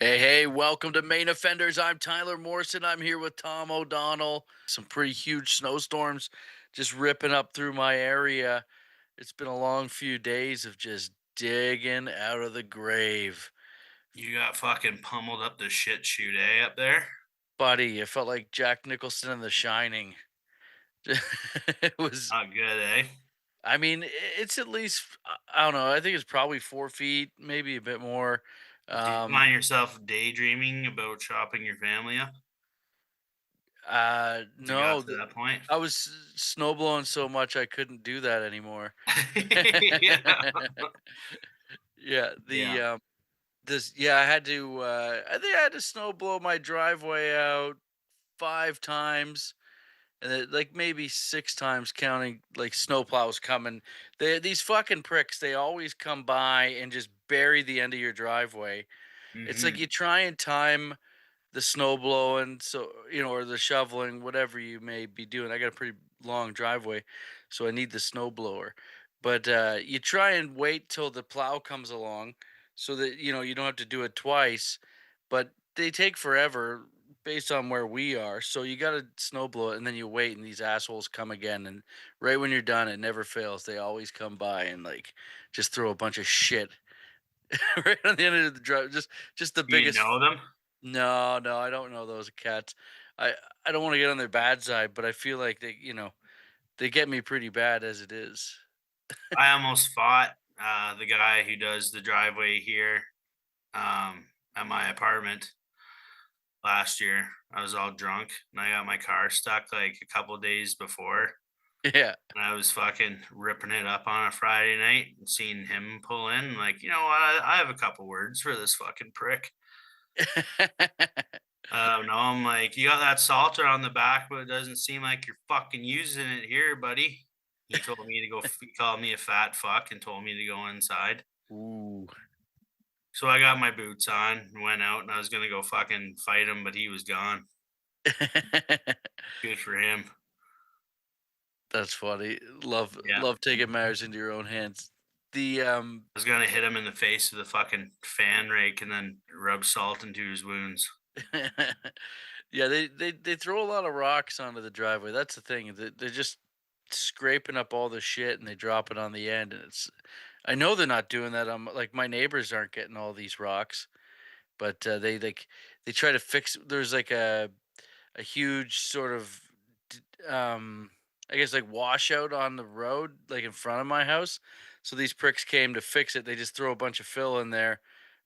Hey, welcome to Main Offenders. I'm Tyler Morrison. I'm here with Tom O'Donnell. Some pretty huge snowstorms just ripping up through my area. It's been a long few days of just digging out of the grave. You got fucking pummeled up the shit chute, eh, up there? Buddy, it felt like Jack Nicholson in The Shining. It was, Not good, eh? I mean, it's at least, I don't know, I think it's probably 4 feet, maybe a bit more. Do you Um, find yourself daydreaming about chopping your family up? Has it got no, to that point? I was snowblowing so much I couldn't do that anymore. Yeah. Yeah, Yeah. I had to I think I had to snow blow my driveway out 5 times, and then, like, maybe 6 times counting, like, snowplows coming. These fucking pricks, they always come by and just bury the end of your driveway. It's like Mhm. you try and time the snow blowing, so, or the shoveling, whatever you may be doing. I got a pretty long driveway, so I need the snow blower. But you try and wait till the plow comes along so that you don't have to do it twice. But they take forever based on where we are. So you got to snow blow it, and then you wait, and these assholes come again. And right when you're done, it never fails. They always come by and like just throw a bunch of shit right on the end of the drive. Just the Do you biggest. know them? No, no, I don't know those cats. I don't want to get on their bad side, but I feel like they get me pretty bad as it is. I almost fought, the guy who does the driveway here, at my apartment last year. I was all drunk, and I got my car stuck, like, a couple days before. Yeah. And I was fucking ripping it up on a Friday night and seeing him pull in, like, you know what? I have a couple words for this fucking prick. No, I'm like, you got that salter on the back, but it doesn't seem like you're fucking using it here, buddy. He told me to go, he called me a fat fuck and told me to go inside. Ooh. So I got my boots on, went out, and I was going to go fucking fight him, but he was gone. Good for him. That's funny. Love Yeah. love taking matters into your own hands. The I was going to hit him in the face with a fucking fan rake and then rub salt into his wounds. yeah, they throw a lot of rocks onto the driveway. That's the thing. They're just scraping up all the shit and they drop it on the end, and it's I know they're not doing that. Like my neighbors aren't getting all these rocks, but they try to fix. There's like a huge sort of I guess like washout on the road, like in front of my house. So these pricks came to fix it. They just throw a bunch of fill in there,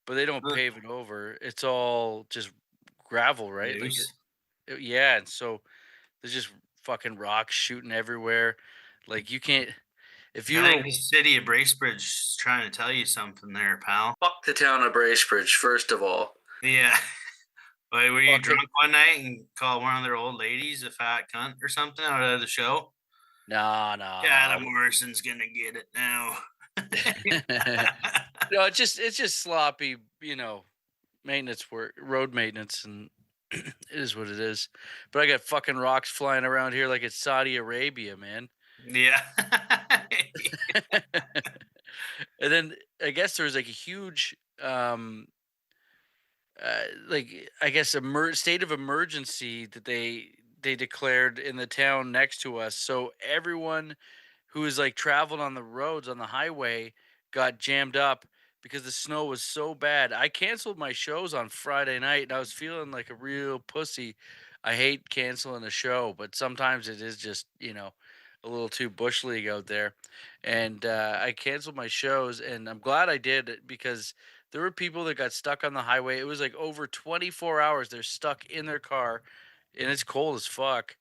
but they don't Ugh, pave it over. It's all just gravel, right? loose. Yeah, and so there's just fucking rocks shooting everywhere. Like you can't if you I were think the city of Bracebridge is trying to tell you something there, pal. fuck the town of Bracebridge, first of all. Yeah. Like, were you Fuck it. drunk one night and called one of their old ladies a fat cunt or something out of the show? No, no, Tyler no. Morrison's gonna get it now. No, it's just sloppy, maintenance work, road maintenance, and it is what it is. But I got fucking rocks flying around here like it's Saudi Arabia, man. Yeah. And then I guess there's like a huge, like I guess state of emergency that they declared in the town next to us. So everyone who was like traveling on the roads on the highway got jammed up because the snow was so bad. I canceled my shows on Friday night and I was feeling like a real pussy. I hate canceling a show, but sometimes it is just, a little too bush league out there. And I canceled my shows and I'm glad I did it because there were people that got stuck on the highway. It was like over 24 hours they're stuck in their car and it's cold as fuck.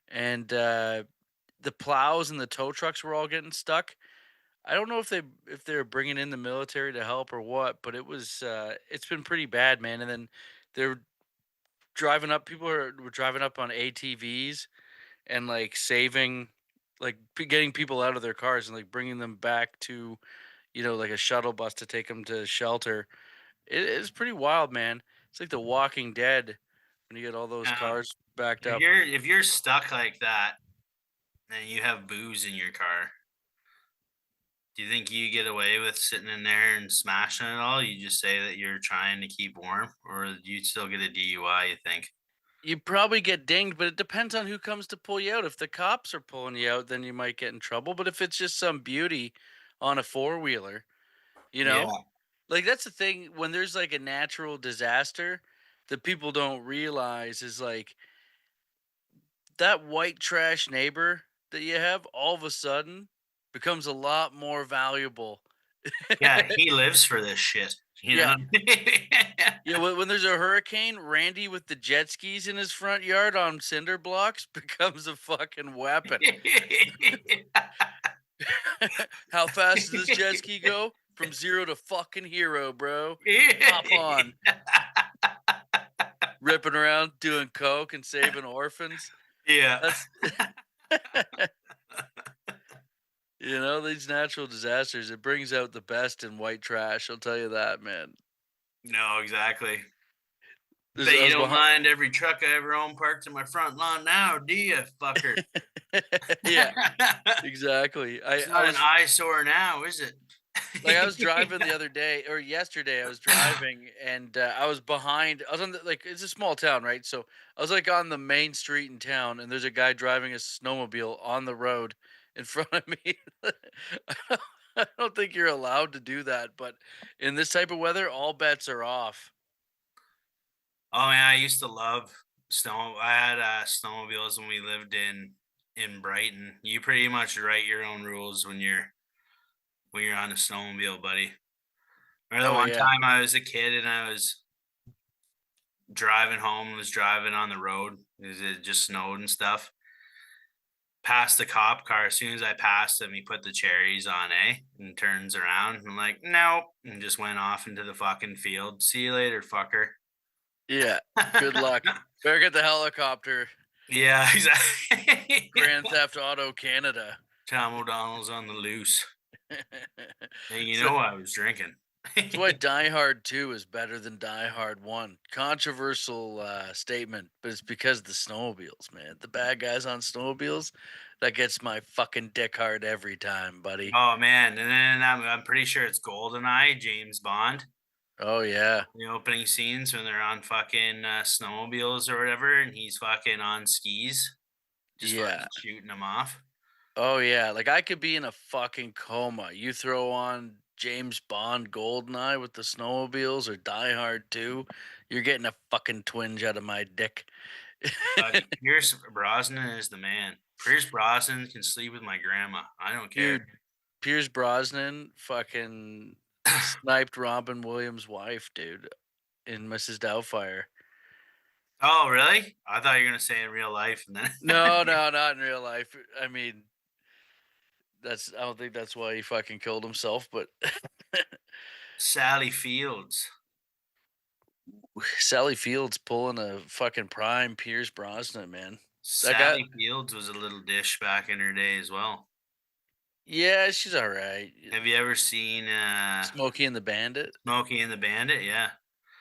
And the plows and the tow trucks were all getting stuck. I don't know if they're bringing in the military to help or what, but it's been pretty bad, man. And then they're driving up. Were driving up on ATVs and like saving, like getting people out of their cars and like bringing them back to like a shuttle bus to take them to shelter. It's pretty wild, man. It's like The Walking Dead when you get all those Now, cars backed if up. you're stuck like that and you have booze in your car, Do you think you get away with sitting in there and smashing it all? You just say that you're trying to keep warm, or do you still get a DUI, you think? You probably get dinged, but it depends on who comes to pull you out. If the cops are pulling you out, then you might get in trouble. But if it's just some beauty on a four wheeler, you know, Yeah. like that's the thing when there's like a natural disaster that people don't realize is like that white trash neighbor that you have all of a sudden becomes a lot more valuable. Yeah, he lives for this shit, you Yeah. know? Yeah, when there's a hurricane, Randy with the jet skis in his front yard on cinder blocks becomes a fucking weapon. How fast does this jet ski go? From 0 to fucking hero, bro. Hop on. Ripping around doing coke and saving orphans. Yeah. That's these natural disasters, it brings out the best in white trash, I'll tell you that, man. No, exactly. There's Bet I you was don't behind mind every truck I ever own parked in my front lawn now, do you, fucker? Yeah, exactly. It's not an eyesore now, is it? I was driving the other day or yesterday, I was driving and, I was behind I was on the it's a small town, right? So, I was, like, on the main street in town, and there's a guy driving a snowmobile on the road in front of me. I don't think you're allowed to do that, but in this type of weather, all bets are off. Oh, man, I used to love snow I had, snowmobiles when we lived in Brighton. You pretty much write your own rules when you're on a snowmobile, buddy. Remember the Oh, one yeah. time I was a kid and I was driving home, was driving on the road 'cause it just snowed and stuff. Passed the cop car. As soon as I passed him, he put the cherries on, and turns around. I'm like, "Nope," and just went off into the fucking field. "See you later, fucker." Yeah, good luck. Better get the helicopter. Yeah, exactly. Grand Theft Auto Canada. Tom O'Donnell's on the loose. Hey, you So know I was drinking. that's why Die Hard 2 is better than Die Hard 1. Controversial, statement, but it's because the snowmobiles, man. The bad guys on snowmobiles, that gets my fucking dick hard every time, buddy. Oh, man, and then I'm pretty sure it's GoldenEye, James Bond. Oh, yeah. The opening scenes when they're on fucking, snowmobiles or whatever, and he's fucking on skis, just Yeah. fucking shooting them off. Oh, yeah, like, I could be in a fucking coma. You throw on James Bond GoldenEye with the snowmobiles or Die Hard 2, you're getting a fucking twinge out of my dick. Buddy, Pierce Brosnan is the man. Pierce Brosnan can sleep with my grandma. I don't care. Dude, Pierce Brosnan fucking sniped Robin Williams' wife, dude, in Mrs. Doubtfire. Oh, really? I thought you were gonna say in real life, and then No, no, not in real life. I mean, I don't think that's why he fucking killed himself, but Sally Fields. Sally Fields pulling a fucking prime Pierce Brosnan, man. That guy, Sally Fields was a little dish back in her day as well. yeah, she's all right. Have you ever seen Smokey and the Bandit. Smokey and the Bandit? Yeah,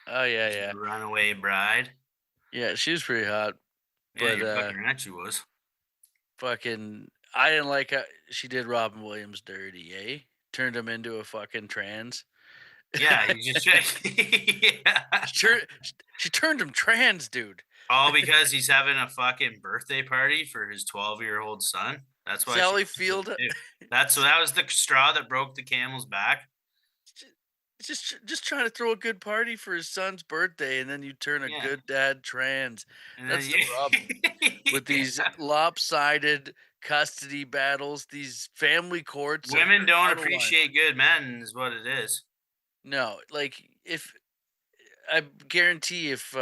Oh yeah, she's yeah, the runaway bride. yeah. She was pretty hot, Yeah, but you're fucking right. She was. fucking, I didn't like how she did Robin Williams dirty. Eh, turned him into a fucking trans. Yeah, you just yeah. She turned him trans, dude. All because he's having a fucking birthday party for his 12-year-old son. That's why she Sally chose him Field, too. That was the straw that broke the camel's back. j- just trying to throw a good party for his son's birthday, and then you turn a Yeah, good dad trans. and then That's the problem with these yeah. lopsided custody battles. These family courts are Women don't out of line. appreciate good men is what it is. No, like if I guarantee if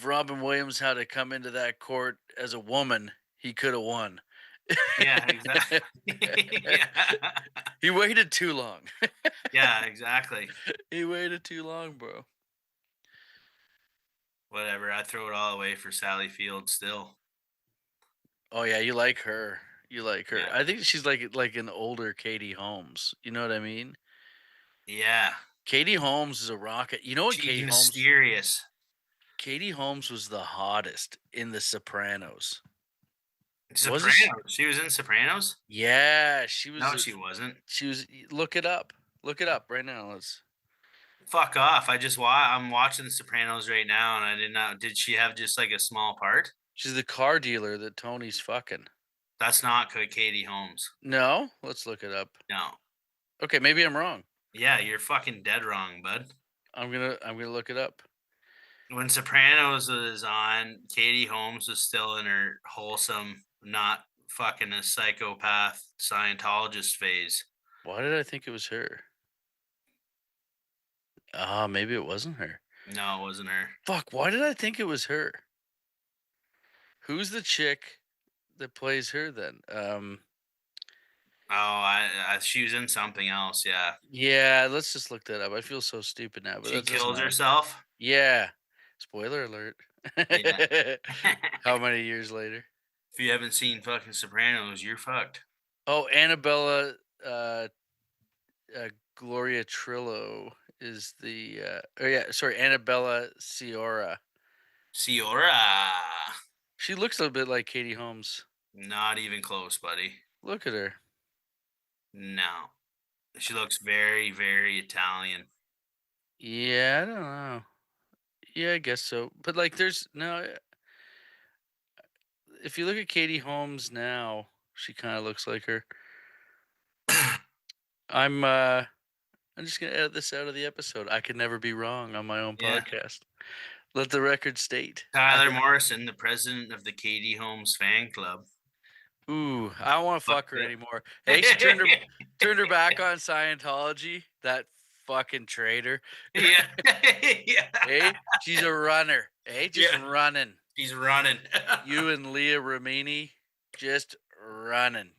Robin Williams had to come into that court as a woman, he could have won. Yeah, exactly. Yeah. He waited too long. Yeah, exactly. He waited too long, bro. Whatever, I throw it all away for Sally Field still. Oh yeah, you like her. You like her. Yeah. I think she's like an older Katie Holmes. You know what I mean? Yeah. Katie Holmes is a rocket. You know what She's Katie Holmes? mysterious. Katie Holmes was the hottest in The Sopranos. Wasn't she? Sopranos. She was in Sopranos? Yeah, No, she wasn't. look it up. Look it up right now. Let's Fuck off. I'm watching The Sopranos right now and I did not did she have just like a small part? She's the car dealer that Tony's fucking. That's not Katie Holmes. No? Let's look it up. No. Okay, maybe I'm wrong. Yeah, you're fucking dead wrong, bud. I'm gonna look it up. When Sopranos was on, Katie Holmes was still in her wholesome, not fucking a psychopath Scientologist phase. Why did I think it was her? Ah, maybe it wasn't her. No, it wasn't her. Fuck, why did I think it was her? Who's the chick that plays her then? Oh, she was in something else. Yeah, Yeah, let's just look that up. I feel so stupid now, but she that doesn't kills matter. herself. Yeah. Spoiler alert. Yeah. How many years later? If you haven't seen fucking Sopranos, you're fucked. Oh, Annabella uh, Gloria Trillo is the oh yeah, sorry, Annabella Ciora. Ciora, She looks a little bit like Katie Holmes. not even close, buddy. Look at her. No, she looks very, very Italian. Yeah, I don't know. Yeah, I guess so. But like there's no if you look at Katie Holmes now, she kind of looks like her. I'm uh I'm just gonna edit this out of the episode. I could never be wrong on my own Yeah, podcast. Let the record state. Tyler Morrison, the president of the Katie Holmes fan club. Ooh, I don't want to fuck Fucked her it. anymore. Hey, she turned her back on Scientology. That fucking traitor. Yeah, yeah, Hey, she's a runner. Hey, just yeah. running. He's running. You and Leah Remini, just running.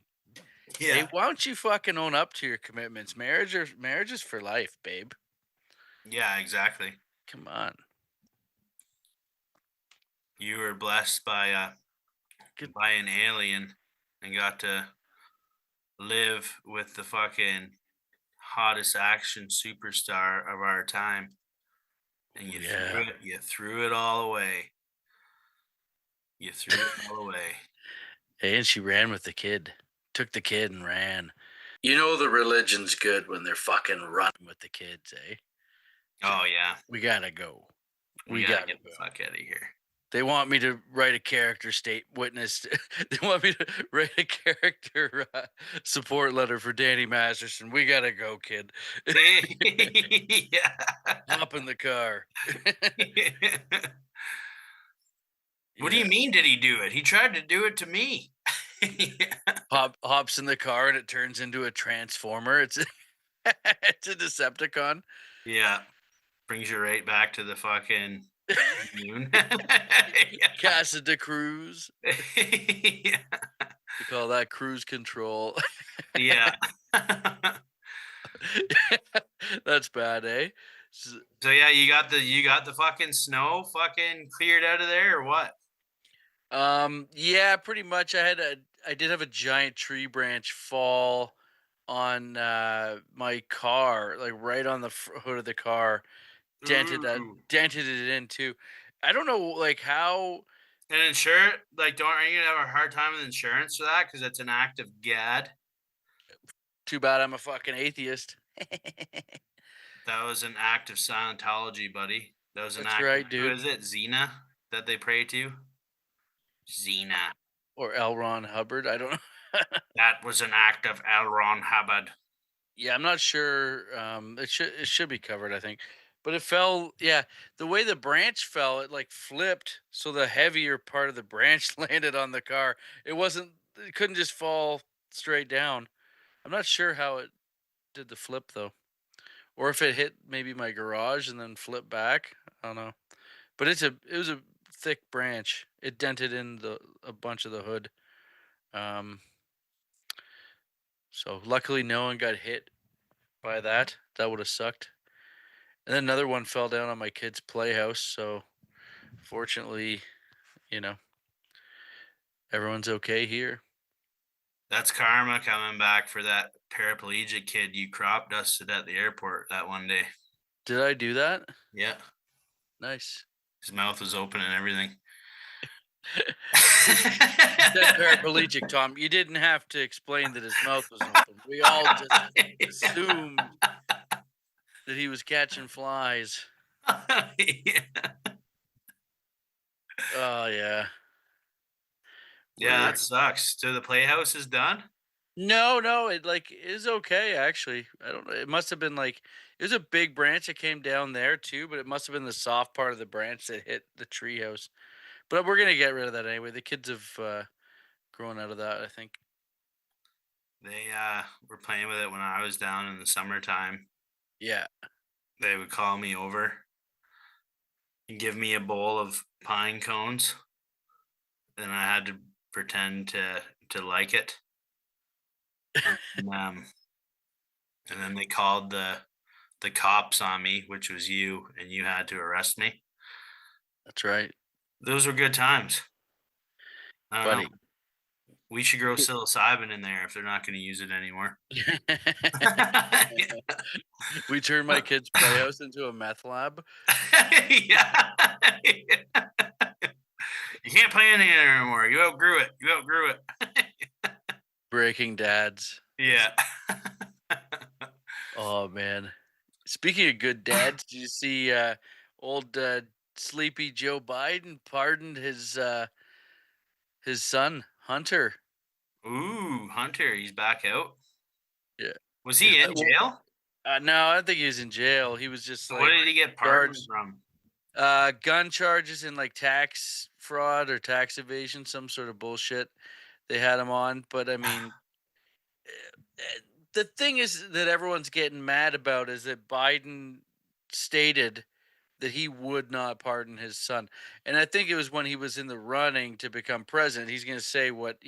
Hey, Yeah, why don't you fucking own up to your commitments? Marriage is for life, babe. yeah, exactly. Come on. You were blessed Good. by an alien and got to live with the fucking hottest action superstar of our time, and Yeah. you threw it all away. You threw it all away. Hey, and she ran with the kid. Took the kid and ran. You know the religion's good when they're fucking running with the kids, eh? Just, Oh yeah, we gotta go. we We gotta gotta get the go. fuck out of here. They want me to write a character state witness. They want me to write a character support letter for Danny Masterson. We gotta go, kid. Yeah. Hop in the car. What do you Yeah. mean? Did he do it? He tried to do it to me. Yeah. Hops in the car and it turns into a transformer. It's it's a Decepticon. Yeah. Brings you right back to the fucking moon. Yeah. Casa de Cruz. Yeah. We call that cruise control. Yeah. That's bad, eh? So yeah, you got the fucking snow fucking cleared out of there or what? Yeah, pretty much. I did have a giant tree branch fall on my car, like right on the hood of the car, Ooh. dented it in too. I don't know, like how. And insure like don't are you gonna have a hard time with insurance for that? Because it's an act of God. Too bad I'm a fucking atheist. That was an act of Scientology, buddy. That was an That's act of right, who dude. is it? Xena that they pray to? Xena. Or L. Ron Hubbard. I don't know. That was an act of L. Ron Hubbard. Yeah, I'm not sure. It should be covered, I think. But it fell. Yeah, the way the branch fell, it like flipped, so the heavier part of the branch landed on the car. It wasn't. It couldn't just fall straight down. I'm not sure how it did the flip though, or if it hit maybe my garage and then flipped back. I don't know. But it was a thick branch. It dented in the a bunch of the hood. Um, so luckily no one got hit by that. That would have sucked. And then another one fell down on my kid's playhouse. So fortunately, you know, everyone's okay here. That's karma coming back for that paraplegic kid you crop dusted at the airport that one day. Did I do that? Yeah. Nice. His mouth was open and everything. He he said paraplegic, Tom. You didn't have to explain that his mouth was open. We all just assumed that he was catching flies. Yeah. Oh, yeah. Yeah, We're that sucks. So the playhouse is done? No, no, it, like, is okay, actually. I don't know, it must have been, like it was a big branch that came down there too, but it must have been the soft part of the branch that hit the treehouse. But we're gonna get rid of that anyway. The kids have, grown out of that, I think. They were playing with it when I was down in the summertime. Yeah. They would call me over and give me a bowl of pine cones, and I had to pretend to like it. And, and then they called the cops on me, which was you, and you had to arrest me. That's right, Those were good times. I don't buddy. know. We should grow psilocybin in there if they're not going to use it anymore. We turned my kid's playhouse into a meth lab. Yeah. You can't play in there anymore. You outgrew it. You outgrew it. Breaking Dads. Yeah. Oh, man. Speaking of good dads, did you see, old, sleepy Joe Biden pardoned his son, Hunter? Ooh, Hunter, he's back out. Yeah. Was Yeah, he in well, jail? no, I don't think he was in jail. He was just, What like, did he get pardoned charged from? gun charges and, like, tax fraud or tax evasion, some sort of bullshit they had him on, but, I mean, eh, the thing is that everyone's getting mad about is that Biden stated that he would not pardon his son. And I think it was when he was in the running to become president, he's going to say what,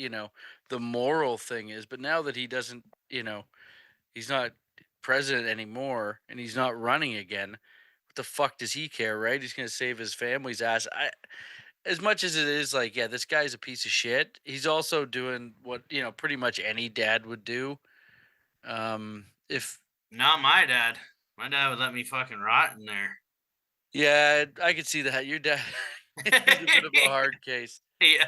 the moral thing is. But now that he doesn't, he's not president anymore and he's not running again, what the fuck does he care, right? He's going to save his family's ass. As much as it is like, yeah, this guy's a piece of shit, he's also doing what, pretty much any dad would do. If Not my dad. My dad would let me fucking rot in there. Yeah, I could see that. Your dad is a bit of a hard case. Yeah.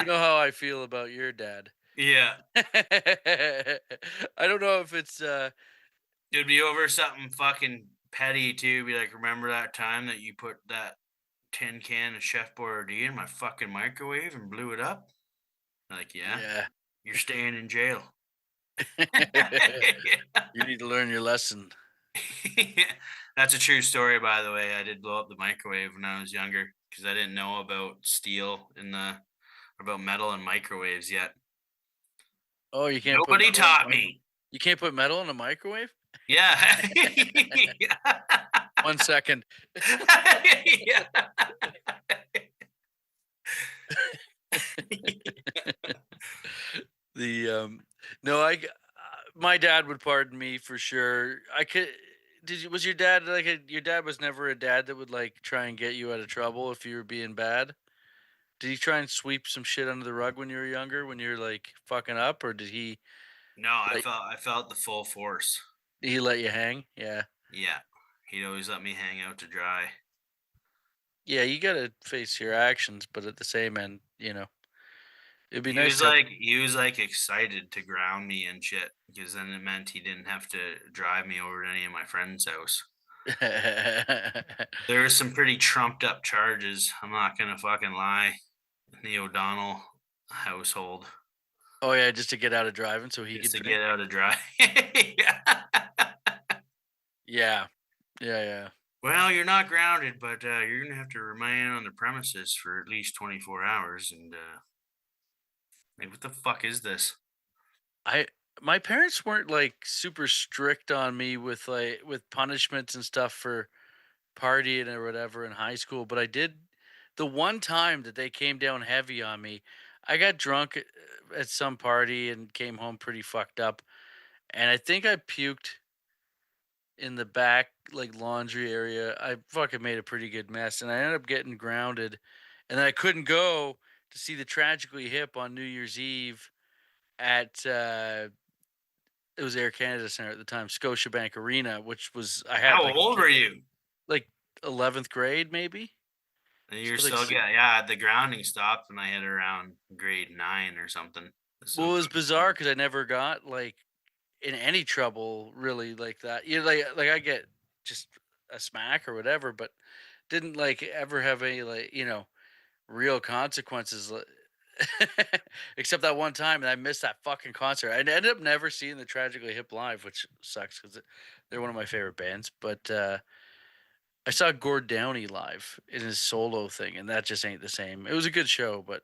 You know how I feel about your dad. Yeah. I don't know if it's It'd be over something fucking petty too. Be like, remember that time that you put that tin can of Chef Boyardee in my fucking microwave and blew it up? Like, yeah, yeah. you're staying in jail. You need to learn your lesson. That's a true story, by the way. I did blow up the microwave when I was younger because I didn't know about steel in the about metal and microwaves yet. Oh, you can't put Nobody metal in a taught microwave. me. You can't put metal in a microwave? Yeah. 1 second. Yeah. The no, my dad would pardon me for sure. I could did you was your dad like your dad was never a dad that would like try and get you out of trouble if you were being bad? Did he try and sweep some shit under the rug when you were younger, when you're like fucking up, or No, let I felt the full force. did he let you hang? Yeah. Yeah. He'd always let me hang out to dry. Yeah, you gotta face your actions, but at the same end, it'd be He nice was to like he was like excited to ground me and shit because then it meant he didn't have to drive me over to any of my friends' house. have. There was some pretty trumped up charges. I'm not gonna fucking lie. In the O'Donnell household, Oh yeah, just to get out of driving so he just could to drink. get out of dry. Yeah. Yeah. Yeah, yeah. Well, you're not grounded, but you're gonna have to remain on the premises for at least 24 hours. And like, what the fuck is this? I My parents weren't like super strict on me with punishments and stuff for partying or whatever in high school, but I did the one time that they came down heavy on me. I got drunk at some party and came home pretty fucked up, and I think I puked in the back like laundry area. I fucking made a pretty good mess, and I ended up getting grounded, and then I couldn't go to see the Tragically Hip on New Year's Eve at it was Air Canada Center at the time, Scotiabank Arena, which was I had How like a old kid were you? like 11th grade maybe. And So I you're was like, still yeah, the grounding stopped when I hit around grade 9 or something. So well, it was fucking bizarre because I never got like in any trouble really like that. You know, like I get just a smack or whatever, but didn't like ever have any like real consequences. Except that one time, and I missed that fucking concert. I ended up never seeing the Tragically Hip live, which sucks because they're one of my favorite bands. But I saw Gord Downie live in his solo thing, and that just ain't the same. It was a good show, but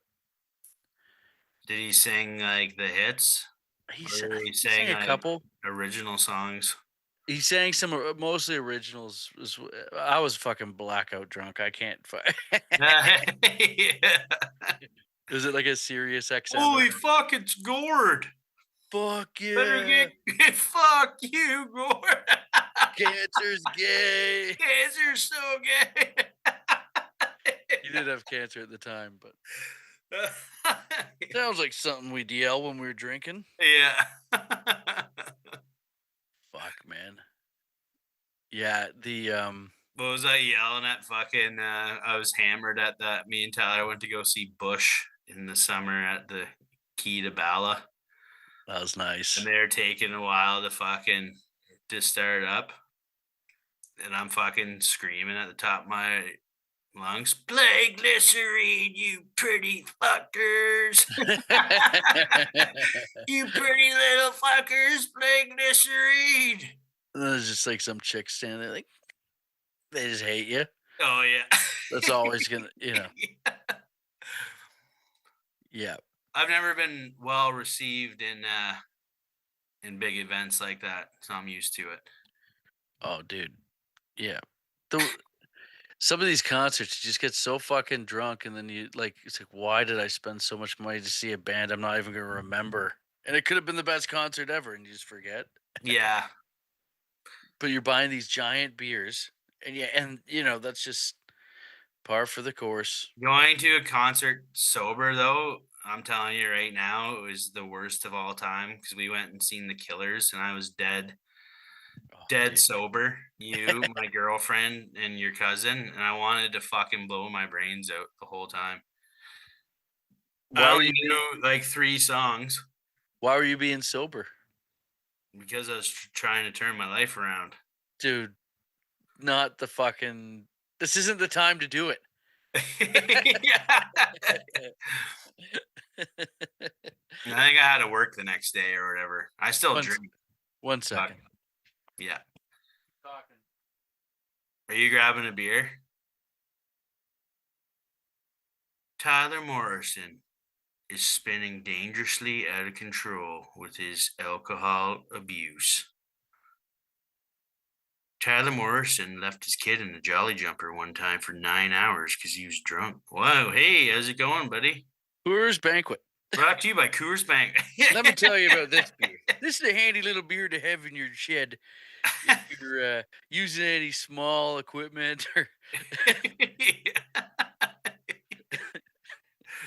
Did he sing, like, the hits? Or I did he think he sang sing, a like, couple. original songs? He sang some mostly originals. I was fucking blackout drunk. I can't. Yeah. Is it like a Sirius XM or Holy fuck, it's Gord. fuck Better yeah, get fuck you, Gord. cancer's gay. Guys are so gay. He did have cancer at the time, but sounds like something we'd yell when we were drinking. Yeah. Fuck, man. Yeah, What was I yelling at fucking, I was hammered at that me and Tyler went to go see Bush in the summer at the Key to Bala, that was and nice. they're taking a while to fucking to start up, and I'm fucking screaming at the top of my lungs, "Play Glycerine, you pretty fuckers! You pretty little fuckers, play Glycerine!" There's just like some chick standing there, like they just hate you. Oh, yeah. That's always gonna. Yeah. I've never been well received in big events like that, so I'm used to it. Oh, dude. Yeah. The Some of these concerts, you just get so fucking drunk, and then you like, it's like, why did I spend so much money to see a band I'm not even gonna remember? And it could have been the best concert ever, and you just forget. Yeah. But you're buying these giant beers, and yeah, and that's just par for the course. Going to a concert sober though, I'm telling you right now, it was the worst of all time because we went and seen the Killers and I was Oh, dead dude. sober. You, my girlfriend, and your cousin, and I wanted to fucking blow my brains out the whole time. I Why were only you being knew like 3 songs why were you being sober? because I was trying to turn my life around. Dude, not the fucking this isn't the time to do it. Yeah. And I think I had to work the next day or whatever. I still one s- drink, one but second. yeah. Talking. Are you grabbing a beer? Tyler Morrison is spinning dangerously out of control with his alcohol abuse. Tyler Morrison left his kid in the Jolly Jumper one time for 9 hours because he was drunk. Wow, hey, how's it going, buddy? Coors Banquet. Brought to you by Coors Bank. Let me tell you about this beer. This is a handy little beer to have in your shed if you're using any small equipment or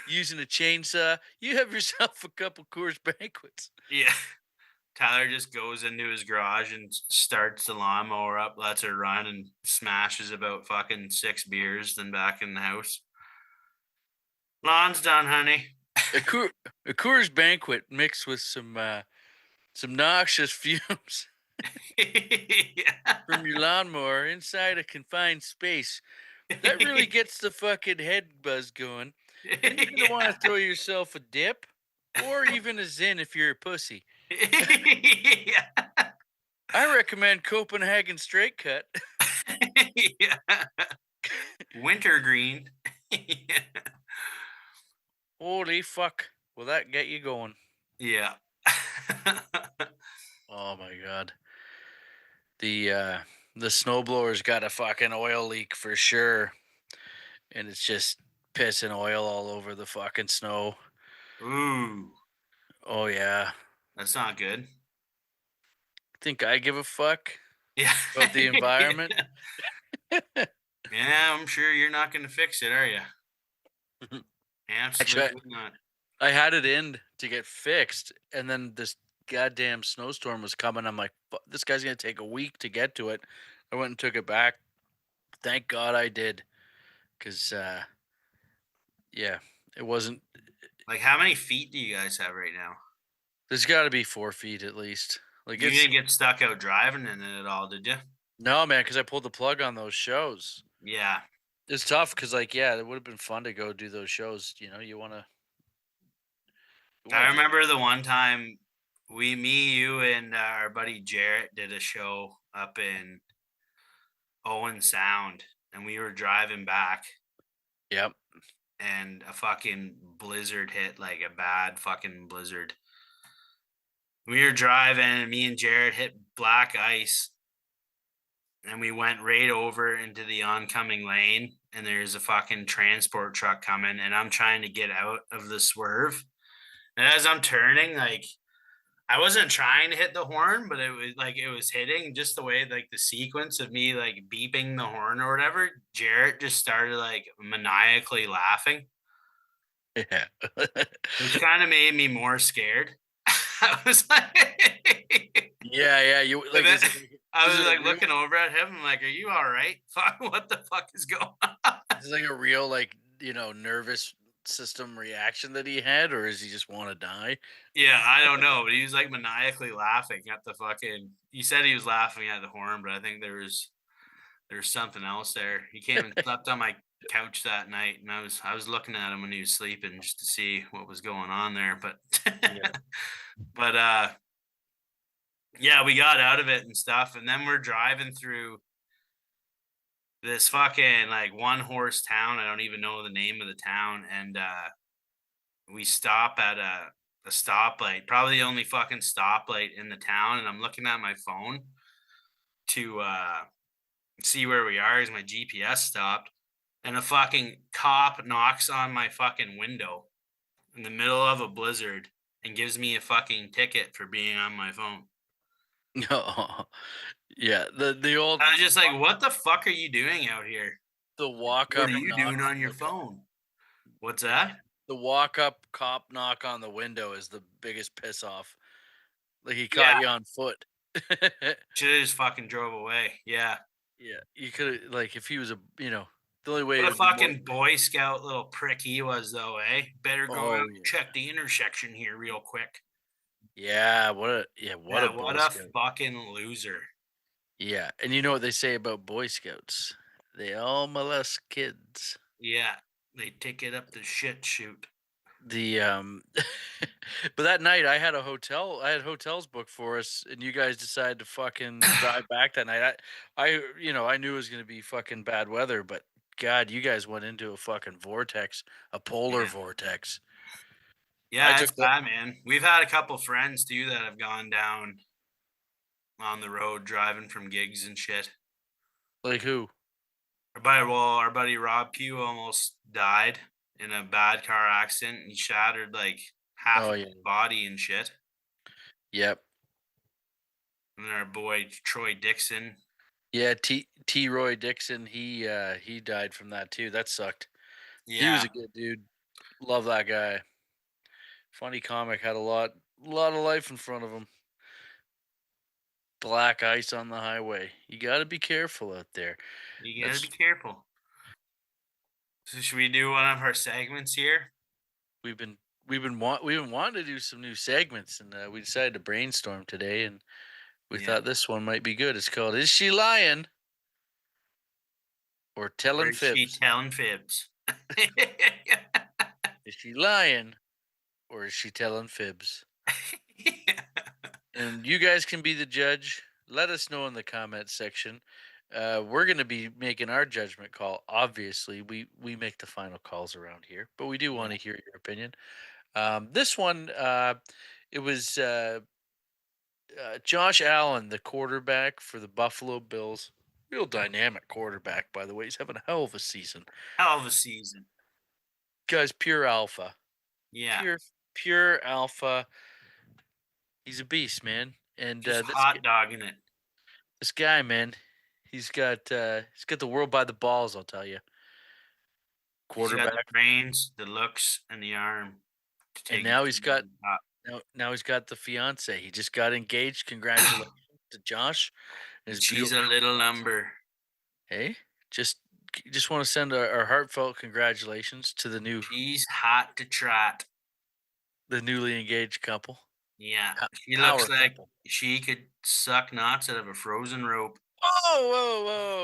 using a chainsaw. You have yourself a couple Coors Banquets. Yeah. Tyler just goes into his garage and starts the lawnmower up, lets her run, and smashes about fucking 6 beers, then back in the house. Lawn's done, honey. A, Coor- a Coors Banquet mixed with some noxious fumes from your lawnmower inside a confined space. That really gets the fucking head buzz going. Then you're gonna want to throw yourself a dip, or even a Zin if you're a pussy. Yeah. I recommend Copenhagen Straight Cut. Yeah. Wintergreen. Holy fuck! Will that get you going? Yeah. Oh my god. The snowblower's got a fucking oil leak for sure, and it's just pissing oil all over the fucking snow. Ooh, Oh yeah. that's not good. Think I give a fuck Yeah. about the environment? Yeah, I'm sure you're not gonna fix it, are you? Actually, Absolutely not. I had it in to get fixed, and then this goddamn snowstorm was coming. I'm like, This guy's gonna take a week to get to it." I went and took it back. Thank God I did. 'cause, yeah, it wasn't Like, how many feet do you guys have right now? there's gotta be 4 feet at least. Like, You it's didn't get stuck out driving in it at all, did you? no, man, because I pulled the plug on those shows. Yeah. It's tough because, like, yeah, it would've been fun to go do those shows, you I wanna do remember the one time you and our buddy Jarrett did a show up in Owen Sound, and we were driving back, Yep. and a fucking blizzard hit, like a bad fucking blizzard. We were driving, and me and Jarrett hit black ice, and we went right over into the oncoming lane. And there's a fucking transport truck coming, and I'm trying to get out of the swerve. And as I'm turning, like, I wasn't trying to hit the horn, but it was hitting just the way, like, the sequence of me like beeping the horn or whatever. Jarrett just started like maniacally laughing, Yeah. which kind of made me more scared. I was like, Yeah, yeah, you and like, then I is was it a like real looking over at him. I'm like, "Are you all right? Fuck, what the fuck is going on?" is it like a real, like, nervous system reaction that he had, or is he just wanna die? Yeah, I don't know, but he was like maniacally laughing at the fucking. He said he was laughing at the horn, but I think there's something else there. He came and slept on my couch that night, and I was looking at him when he was sleeping just to see what was going on there. But Yeah. but yeah, we got out of it and stuff, and then we're driving through this fucking like one horse town. I don't even know the name of the town, and we stop at a stoplight, probably the only fucking stoplight in the town, and I'm looking at my phone to see where we are as my GPS stopped, and a fucking cop knocks on my fucking window in the middle of a blizzard and gives me a fucking ticket for being on my phone. No. Yeah, the old I was just like, "What the fuck are you doing out here? the walk What up are you knock doing on on your the window. phone?" What's Yeah. that? The walk up cop knock on the window is the biggest piss off. Like, he caught Yeah, you on foot. should have just fucking drove away. Yeah. Yeah, you coulda like, if he was the only way What a it'd be more fucking Boy Scout little prick he was, though, eh? Better go out oh, and yeah. check the intersection here real quick. What a Yeah, what Boy a Scout. fucking loser. Yeah, and you know what they say about Boy Scouts? They all molest kids. Yeah, they take it up the shit chute. The, but that night, I had hotels booked for us, and you guys decided to fucking drive back that night. I knew it was gonna be fucking bad weather, but god, you guys went into a fucking vortex, a polar Yeah. vortex. I Yeah, it's took the bad, man. We've had a couple friends too that have gone down on the road driving from gigs and shit. like, who? Our buddy Rob Q almost died in a bad car accident. He shattered like half Oh, of yeah. his body and shit. Yep. And then our boy Troy Dixon. Yeah, T. Roy Dixon, he died from that too. That sucked. He was Yeah, a good dude. Love that guy. Funny comic, had a lot of life in front of him. Black ice on the highway. You got to be careful out there. you gotta be That's careful. So should we do one of our segments here? we've been we've been wanting to do some new segments, and we decided to brainstorm today, and we Yeah. thought this one might be good. It's called "Is She Lying or Or Telling is she Fibs?" telling fibs? Is she lying or is she telling fibs? And you guys can be the judge. Let us know in the comment section. We're going to be making our judgment call. Obviously, we make the final calls around here, but we do want Yeah. to hear your opinion. This one, it was Josh Allen, the quarterback for the Buffalo Bills. Real dynamic quarterback, by the way. He's having a hell of a season. Hell of a season. Guy's pure alpha, Yeah. pure pure alpha. He's a beast, man. And Just hot dogging it. this guy, man, he's got the world by the balls. I'll tell you, He's got the quarterback, brains, the looks, and the arm to and take his team to the top. now he's got the fiance. He just got engaged. Congratulations to Josh and And his she's a beautiful little fiance. number. Hey, just just want to send our heartfelt congratulations to She's hot to trot. the newly engaged couple. Yeah, she Power looks like couple. she could suck knots out of a frozen rope. Whoa, whoa, whoa!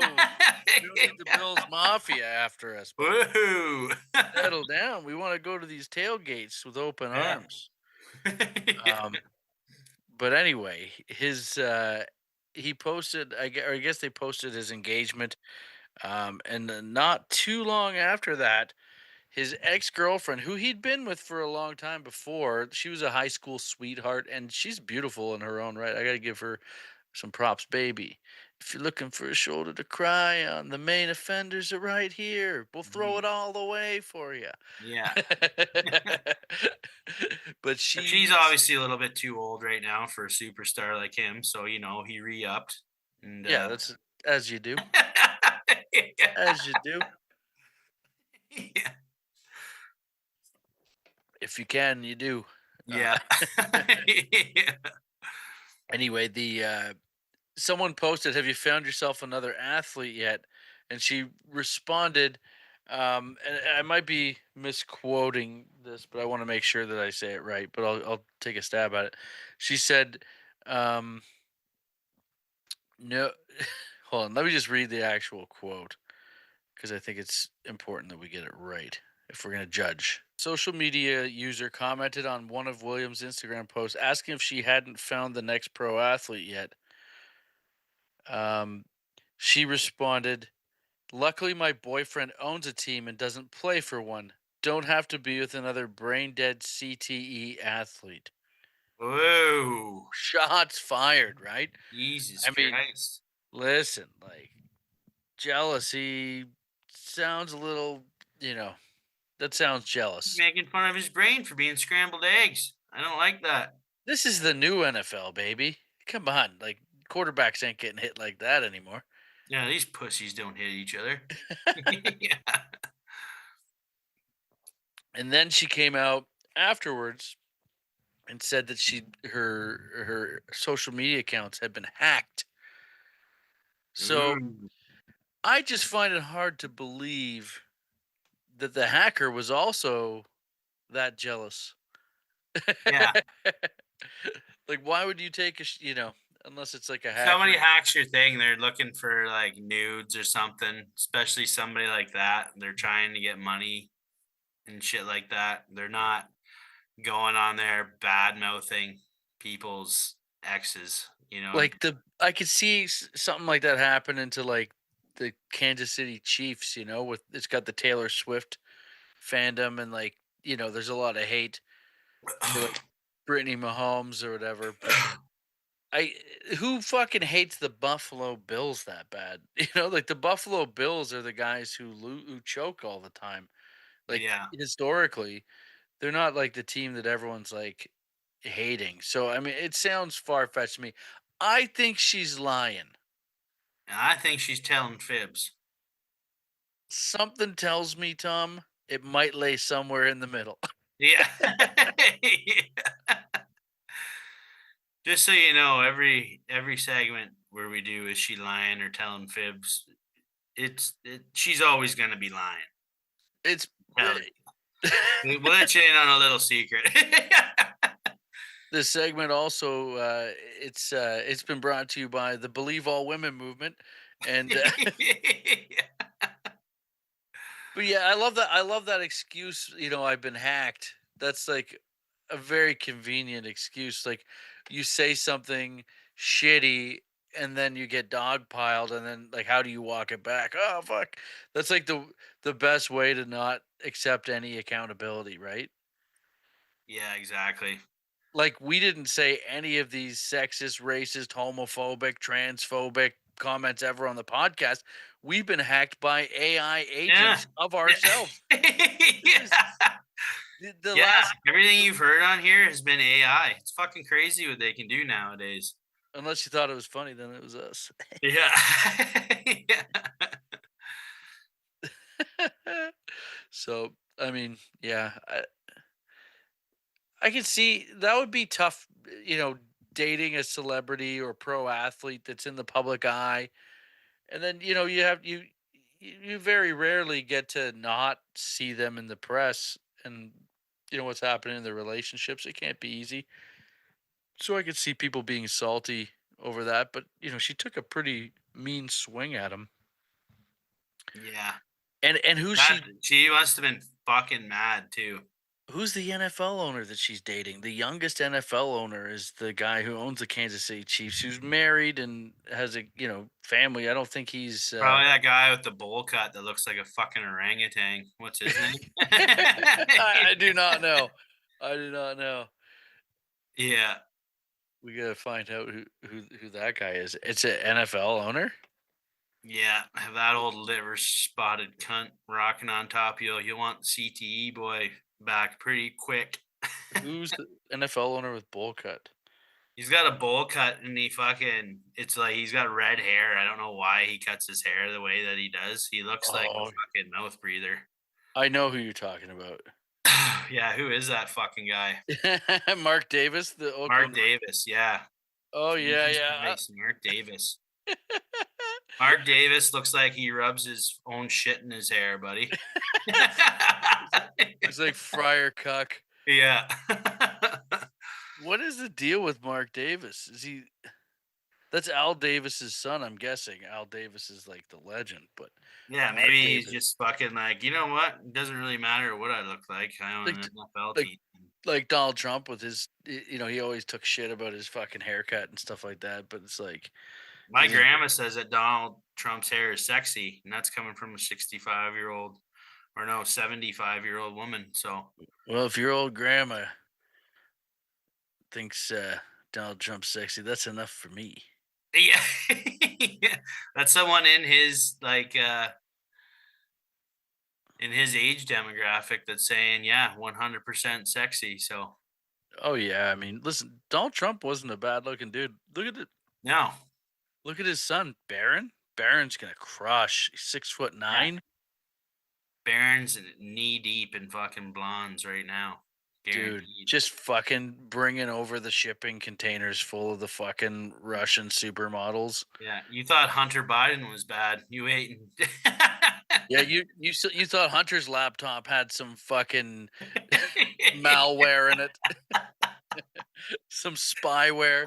We don't need the Bills Mafia after us, buddy. Woohoo! Settle down. We want to go to these tailgates with open Yeah. arms. Um, but anyway, he posted. I guess they posted his engagement. And then not too long after that, his ex-girlfriend, who he'd been with for a long time before, she was a high school sweetheart, and she's beautiful in her own right. I gotta give her some props, baby. If you're looking for a shoulder to cry on, the main offenders are right here. We'll throw it Mhm. all away for you. Yeah. But But she's she's obviously a little bit too old right now for a superstar like him, so, he re-upped and, yeah, that's as you do, yeah. as you do. Yeah. If you can, you do. Uh, Yeah. Yeah. anyway, the someone posted, "Have you found yourself another athlete yet?" And she responded, and I might be misquoting this, but I want to make sure that I say it right. But I'll take a stab at it. She said, um, "No, hold on. Let me just read the actual quote because I think it's important that we get it right if we're going to judge." Social media user commented on one of Williams' Instagram posts asking if she hadn't found the next pro athlete yet. Um, she responded, "Luckily, my boyfriend owns a team and doesn't play for one. Don't have to be with another brain dead CTE athlete." Whoa. Shots fired, right? Jesus I mean, Christ. listen, like jealousy sounds a little, you know, that sounds jealous. Making fun of his brain for being scrambled eggs. I don't like that. This is the new NFL, baby. Come on, like quarterbacks ain't getting hit like that anymore. Yeah, these pussies don't hit each other. Yeah. And then she came out afterwards and said that her social media accounts had been hacked. So Ooh. I just find it hard to believe that the hacker was also that jealous. Yeah. Like, why would you take unless it's like a Somebody hacker? hacks your thing, they're looking for like nudes or something, especially somebody like that. They're trying to get money and shit like that. They're not going on there bad mouthing people's exes, Like I could see something like that happening to like the Kansas City Chiefs. With it's got the Taylor Swift fandom and like there's a lot of hate for like Brittany Mahomes or whatever. But I who fucking hates the Buffalo Bills that bad? Like the Buffalo Bills are the guys who choke all the time. Like Yeah. historically, they're not like the team that everyone's like hating. So I mean, it sounds far fetched to me. I think she's lying. And I think she's telling fibs. Something tells me, Tom, it might lay somewhere in the middle. Yeah. Just so you know, every segment where we do is she lying or telling fibs, she's always gonna be lying. It's Telling we'll let you in on a little secret. this segment also it's been brought to you by the Believe All Women movement, and but yeah, I love that excuse. I've been hacked. That's like a very convenient excuse. Like you say something shitty and then you get dogpiled, and then like how do you walk it back? Oh fuck. That's like the best way to not accept any accountability, right? Yeah, exactly. Like we didn't say any of these sexist, racist, homophobic, transphobic comments ever on the podcast. We've been hacked by AI Yeah. agents of Yeah. ourselves. This is Yeah. the Yeah, last, everything you've heard on here has been AI. It's fucking crazy what they can do nowadays. unless you thought it was funny, then it was us. Yeah. Yeah. So, I mean, yeah, I can see that would be tough, dating a celebrity or pro athlete that's in the public eye. And then, you very rarely get to not see them in the press and what's happening in their relationships. It can't be easy. So I could see people being salty over that, but she took a pretty mean swing at him. Yeah. And who's That she she must have been fucking mad too. who's the NFL owner that she's dating? The youngest NFL owner is the guy who owns the Kansas City Chiefs, who's married and has a, family. I don't think he's Probably that guy with the bowl cut that looks like a fucking orangutan. What's his name? I do not know. I do not know. Yeah. We gotta find out who that guy is. It's an NFL owner. Yeah. Have that old liver spotted cunt rocking on top of you. You want CTE boy back pretty quick. Who's the NFL owner with bowl cut? He's got a bowl cut and it's like he's got red hair. I don't know why he cuts his hair the way that he does. He looks like a Oh, fucking mouth breather. I know who you're talking about. Yeah, who is that fucking guy? Mark Davis, the Mark Oakland. Davis, yeah. Oh yeah, Jesus yeah. Christ, Mark Davis. Mark Davis looks like he rubs his own shit in his hair, buddy. It's like Friar Cuck. Yeah. What is the deal with Mark Davis? Is he? That's Al Davis's son, I'm guessing. Al Davis is like the legend, but Yeah, Mark maybe he's Davis, just fucking like, you know what? It doesn't really matter what I look like. I own like an NFL like team. like Donald Trump with his, he always took shit about his fucking haircut and stuff like that. But it's like, My this is grandma says that Donald Trump's hair is sexy, and that's coming from a 65-year-old or no, 75-year-old woman. So, well, if your old grandma thinks Donald Trump's sexy, that's enough for me. yeah. Yeah. That's someone in his age demographic that's saying, yeah, 100% sexy. So, Oh yeah, I mean, listen, Donald Trump wasn't a bad looking dude. no. Look at his son, Barron. Barron's gonna crush. He's 6 foot Yeah. 9, Baron's knee deep in fucking blondes right now. dude. Guaranteed. Just fucking bringing over the shipping containers full of the fucking Russian supermodels. Yeah. You thought Hunter Biden was bad. You ate. Yeah, you thought Hunter's laptop had some fucking malware in it, some spyware.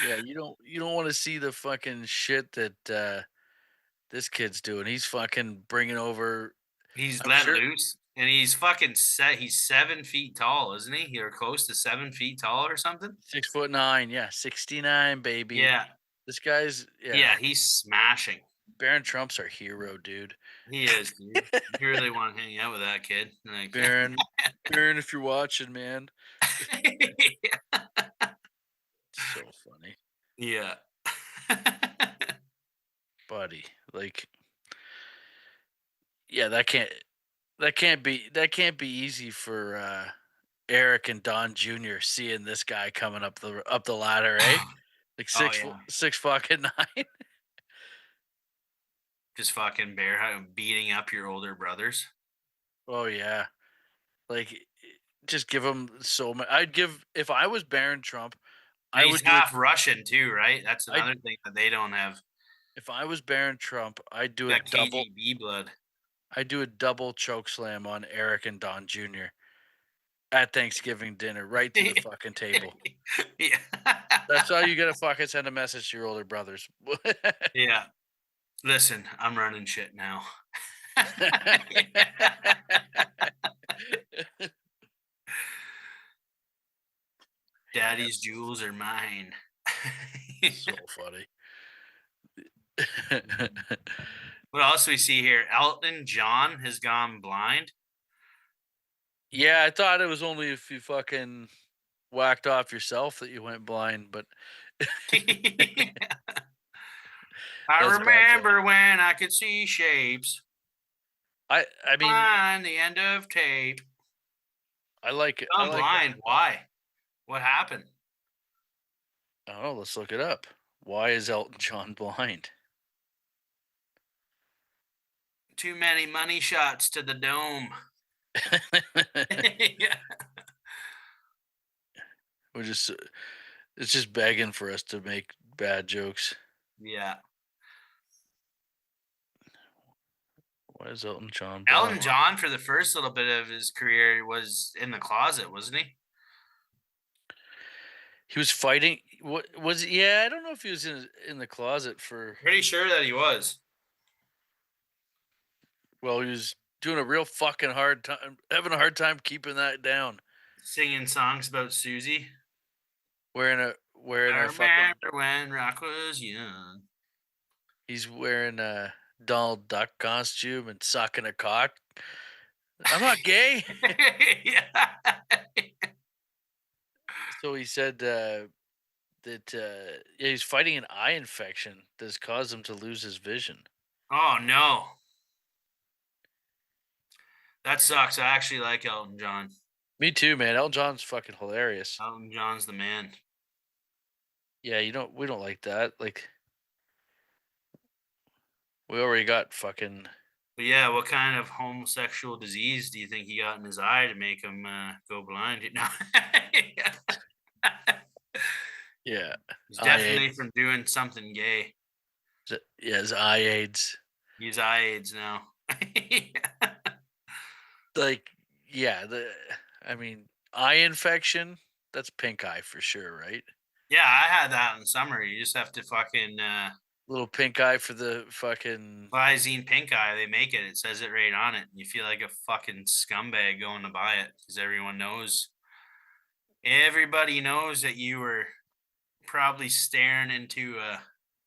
Yeah, you don't want to see the fucking shit that this kid's doing. He's fucking bringing over. He's I'm let sure loose and he's fucking set. He's 7 feet tall, isn't he? Or close to 7 feet tall or something. 6'9". Yeah, 69, baby. Yeah. This guy's Yeah. He's smashing. Baron Trump's our hero, dude. He is, dude. You really want to hang out with that kid. Like, Baron, Baron, if you're watching, man, so funny, yeah. buddy. Like, yeah, that can't be easy for Eric and Don Jr. seeing this guy coming up the ladder, eh? Like Oh, six yeah. 6 fucking 9. Just fucking beating up your older brothers. Oh yeah, like just give him so much. I'd give if I was Baron Trump. And I he's would do it. half Russian too, right? That's I another thing that they don't have. If I was Baron Trump, I'd do a Got double. KGB blood. I'd do a double choke slam on Eric and Don Jr. at Thanksgiving dinner, right to the fucking table. Yeah. That's how you gotta fucking send a message to your older brothers. Yeah. Listen, I'm running shit now. Daddy's jewels are mine. So funny. What else do we see here? Elton John has gone blind. Yeah, I thought it was only if you fucking whacked off yourself that you went blind, but I that's a bad joke. remember when I could see shapes I mean, on the end of tape. I like it. I Gone like it. blind. Why? What happened? I don't know. Let's look it up. Why is Elton John blind? Too many money shots to the dome. Yeah. We're just it's just begging for us to make bad jokes. Yeah. Why is Elton John Elton black? John, for the first little bit of his career, was in the closet, wasn't he? He was fighting. What was? Yeah, I don't know if he was in the closet for. Pretty sure that he was. Well, he was doing a real fucking hard time, having a hard time keeping that down. Singing songs about Susie. Wearing I a fucking. remember when rock was young. He's wearing a Donald Duck costume and sucking a cock. I'm not gay. Yeah. So he said that yeah, he's fighting an eye infection that's caused him to lose his vision. Oh no. That sucks. I actually like Elton John. Me too, man. Elton John's fucking hilarious. Elton John's the man. Yeah, we don't like that. Like we already got fucking But yeah, what kind of homosexual disease do you think he got in his eye to make him go blind? No. yeah, He's eye definitely AIDS. from doing something gay. Yeah, his eye AIDS. He's eye AIDS now. Like yeah, I mean eye infection. That's pink eye for sure, right? Yeah, I had that in summer. You just have to fucking Little pink eye for the fucking. Visine pink eye. They make it. It says it right on it. You feel like a fucking scumbag going to buy it because everyone knows. Everybody knows that you were probably staring into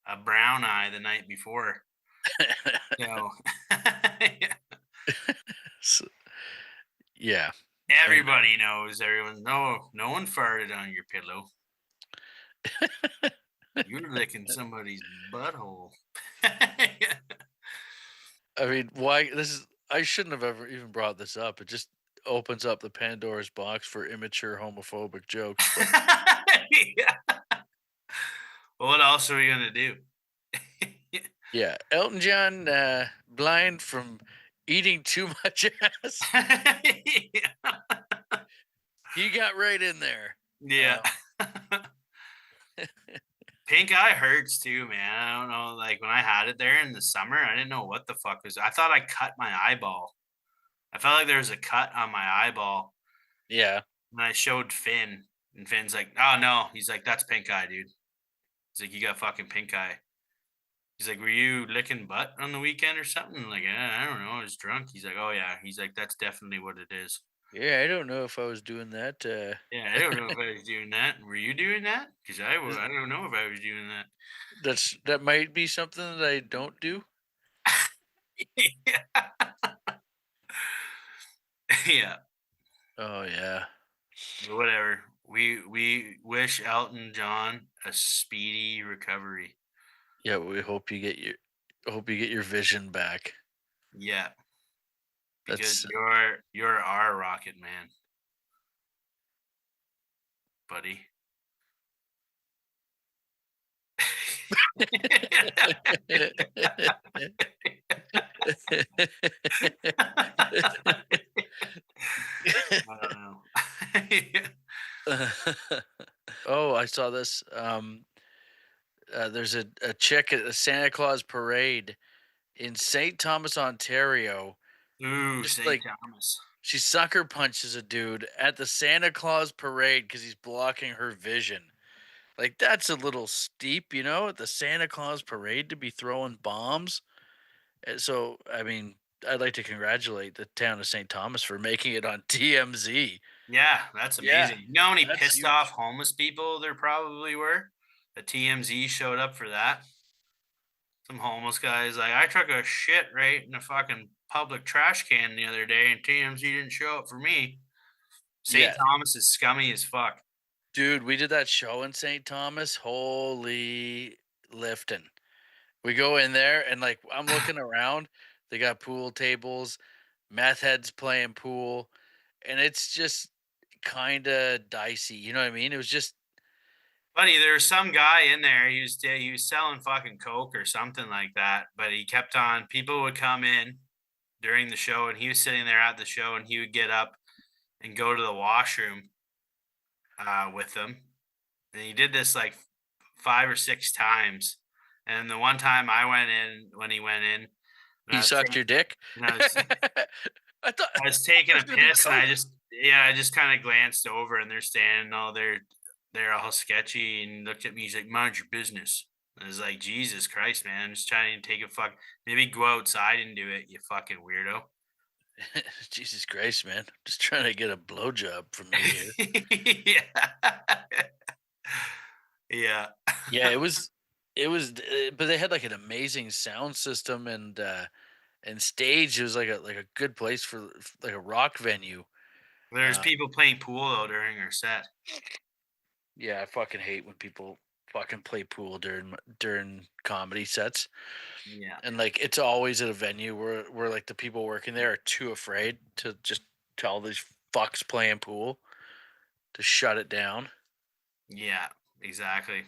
a brown eye the night before. So So, yeah, I everybody knows. Everyone, no one farted on your pillow. You're licking somebody's butthole. mean, why this is I shouldn't have ever even brought this up. It just opens up the Pandora's box for immature homophobic jokes, but Yeah. What else are we gonna do? yeah, Elton John blind from eating too much ass. He got right in there. Yeah. Uh, Pink eye hurts too, man. I don't know. Like when I had it there in the summer, I didn't know what the fuck was. I thought I cut my eyeball. I felt like there was a cut on my eyeball. yeah. And I showed Finn, and Finn's like, "Oh no," he's like, "That's pink eye, dude." He's like, "You got fucking pink eye." He's like, "Were you licking butt on the weekend or something?" I'm like, "Yeah, I don't know. I was drunk." He's like, "Oh yeah." He's like, "That's definitely what it is." Yeah, I don't know if I was doing that. Yeah, I don't know if I was doing that. Were you doing that? Because I don't know if I was doing that. That might be something that I don't do. Yeah. Yeah. Oh yeah, But whatever. We wish Elton John a speedy recovery. yeah. We hope you get your vision back. Yeah, because That's you're our rocket man, buddy. I don't know. oh, I saw this. There's a chick at a Santa Claus parade in St. Thomas, Ontario. Ooh, Just St. like Thomas. she sucker punches a dude at the Santa Claus parade because he's blocking her vision. Like that's a little steep, at the Santa Claus parade to be throwing bombs. So, I mean, I'd like to congratulate the town of St. Thomas for making it on TMZ. Yeah, that's Yeah, amazing. You know how many that's pissed off huge. homeless people there probably were? The TMZ showed up for that. Some homeless guys like, I took a shit right in a fucking public trash can the other day, and TMZ didn't show up for me. St. Yeah, Thomas is scummy as fuck. dude, we did that show in St. Thomas. Holy lifting. We go in there and like I'm looking around. They got pool tables, meth heads playing pool, and it's just kind of dicey. You know what I mean? It was just Buddy, there was some guy in there. He was selling fucking coke or something like that. But he kept on. People would come in during the show, and he was sitting there at the show, and he would get up and go to the washroom with them. And he did this like 5 or 6 times. And the one time I went in, when he went in, And He sucked your dick? and I was I was I taking was a gonna be piss, and coke. I just kinda glanced over, and they're standing all there. They're all sketchy and looked at me. He's like, "Mind your business." I was like, "Jesus Christ, man. I'm just trying to take a maybe go outside and do it, you fucking weirdo." Jesus Christ, man. Just trying to get a blowjob from you here. Yeah. Yeah. Yeah, it was, but they had, like, an amazing sound system and stage. It was like a good place for like, a rock venue. There's Uh, people playing pool, though, during our set. yeah, I fucking hate when people fucking play pool during comedy sets. Yeah. And, like, it's always at a venue where, like, the people working there are too afraid to just tell these fucks playing pool to shut it down. Yeah, exactly.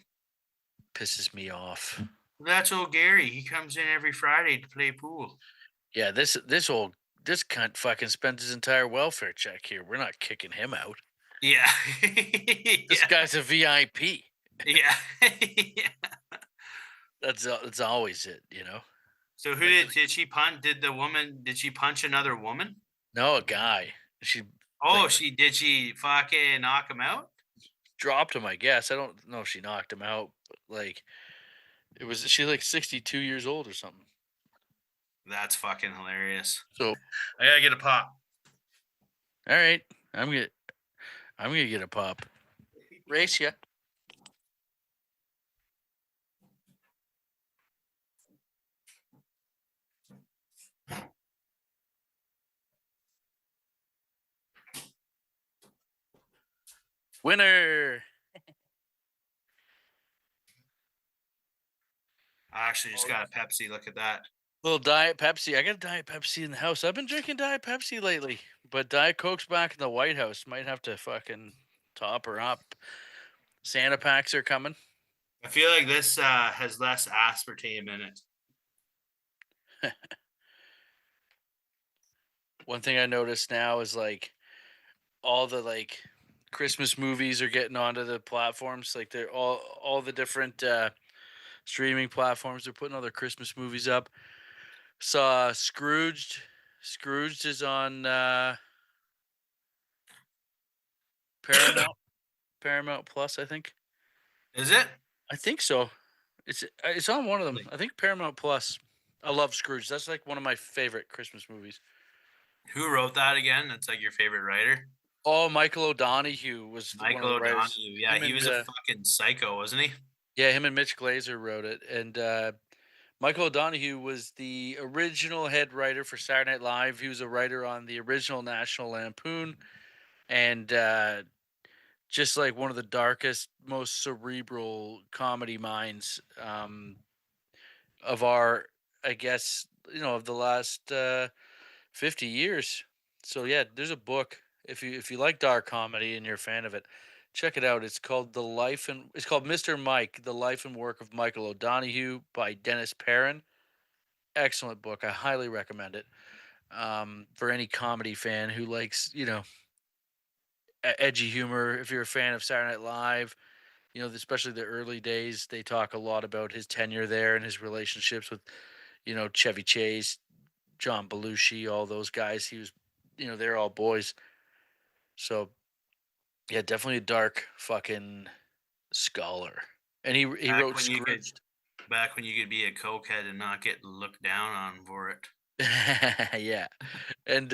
Pisses me off. That's old Gary. He comes in every Friday to play pool. Yeah, this cunt fucking spent his entire welfare check here. We're not kicking him out. Yeah. This Yeah. guy's a VIP. Yeah. Yeah. That's always it. So who Like, did she punch? Did she punch another woman? no, a guy. She Oh, like she fucking knock him out? dropped him, I guess. I don't know if she knocked him out, but like she's like 62 years old or something. That's fucking hilarious. So, I gotta get a pop. all right, I'm gonna I'm gonna get a pop. Race ya. Winner. I actually just got a Pepsi. Look at that. Little Diet Pepsi. I got a Diet Pepsi in the house. I've been drinking Diet Pepsi lately, but Diet Coke's back in the White House. Might have to fucking top her up. Santa packs are coming. I feel like this has less aspartame in it. One thing I noticed now is like all the like Christmas movies are getting onto the platforms. Like they're all the different streaming platforms. They're putting all their Christmas movies up. Saw Scrooged. Scrooged is on Paramount. Paramount Plus, I think. Is it? I think so. It's on one of them. Like, I think Paramount Plus. I love Scrooge. That's like one of my favorite Christmas movies. who wrote that again? That's like your favorite writer? Oh, Michael O'Donoghue was one of Michael the writers. O'Donoghue. Yeah, Him he and was a fucking psycho, wasn't he? yeah, him and Mitch Glazer wrote it. And Michael O'Donoghue was the original head writer for Saturday Night Live. He was a writer on the original National Lampoon, and just like one of the darkest, most cerebral comedy minds of our, I guess, of the last 50 years. So yeah, there's a book. If you like dark comedy and you're a fan of it, check it out. It's called Mr. Mike: The Life and Work of Michael O'Donoghue by Dennis Perrin. Excellent book. I highly recommend it. For any comedy fan who likes, edgy humor. If you're a fan of Saturday Night Live, especially the early days, they talk a lot about his tenure there and his relationships with, Chevy Chase, John Belushi, all those guys. He was, they're all boys. So yeah, definitely a dark fucking scholar. And he Back wrote when you could Scrooged. back when you could be a cokehead and not get looked down on for it. Yeah. And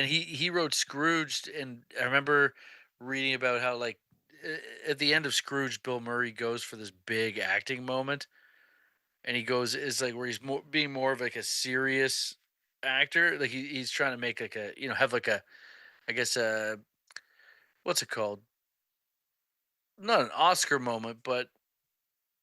he wrote Scrooged, and I remember reading about how like at the end of Scrooge, Bill Murray goes for this big acting moment, and he goes is like where he's being more of like a serious actor. Like he's trying to make like a have like a, I guess, what's it called? Not an Oscar moment, but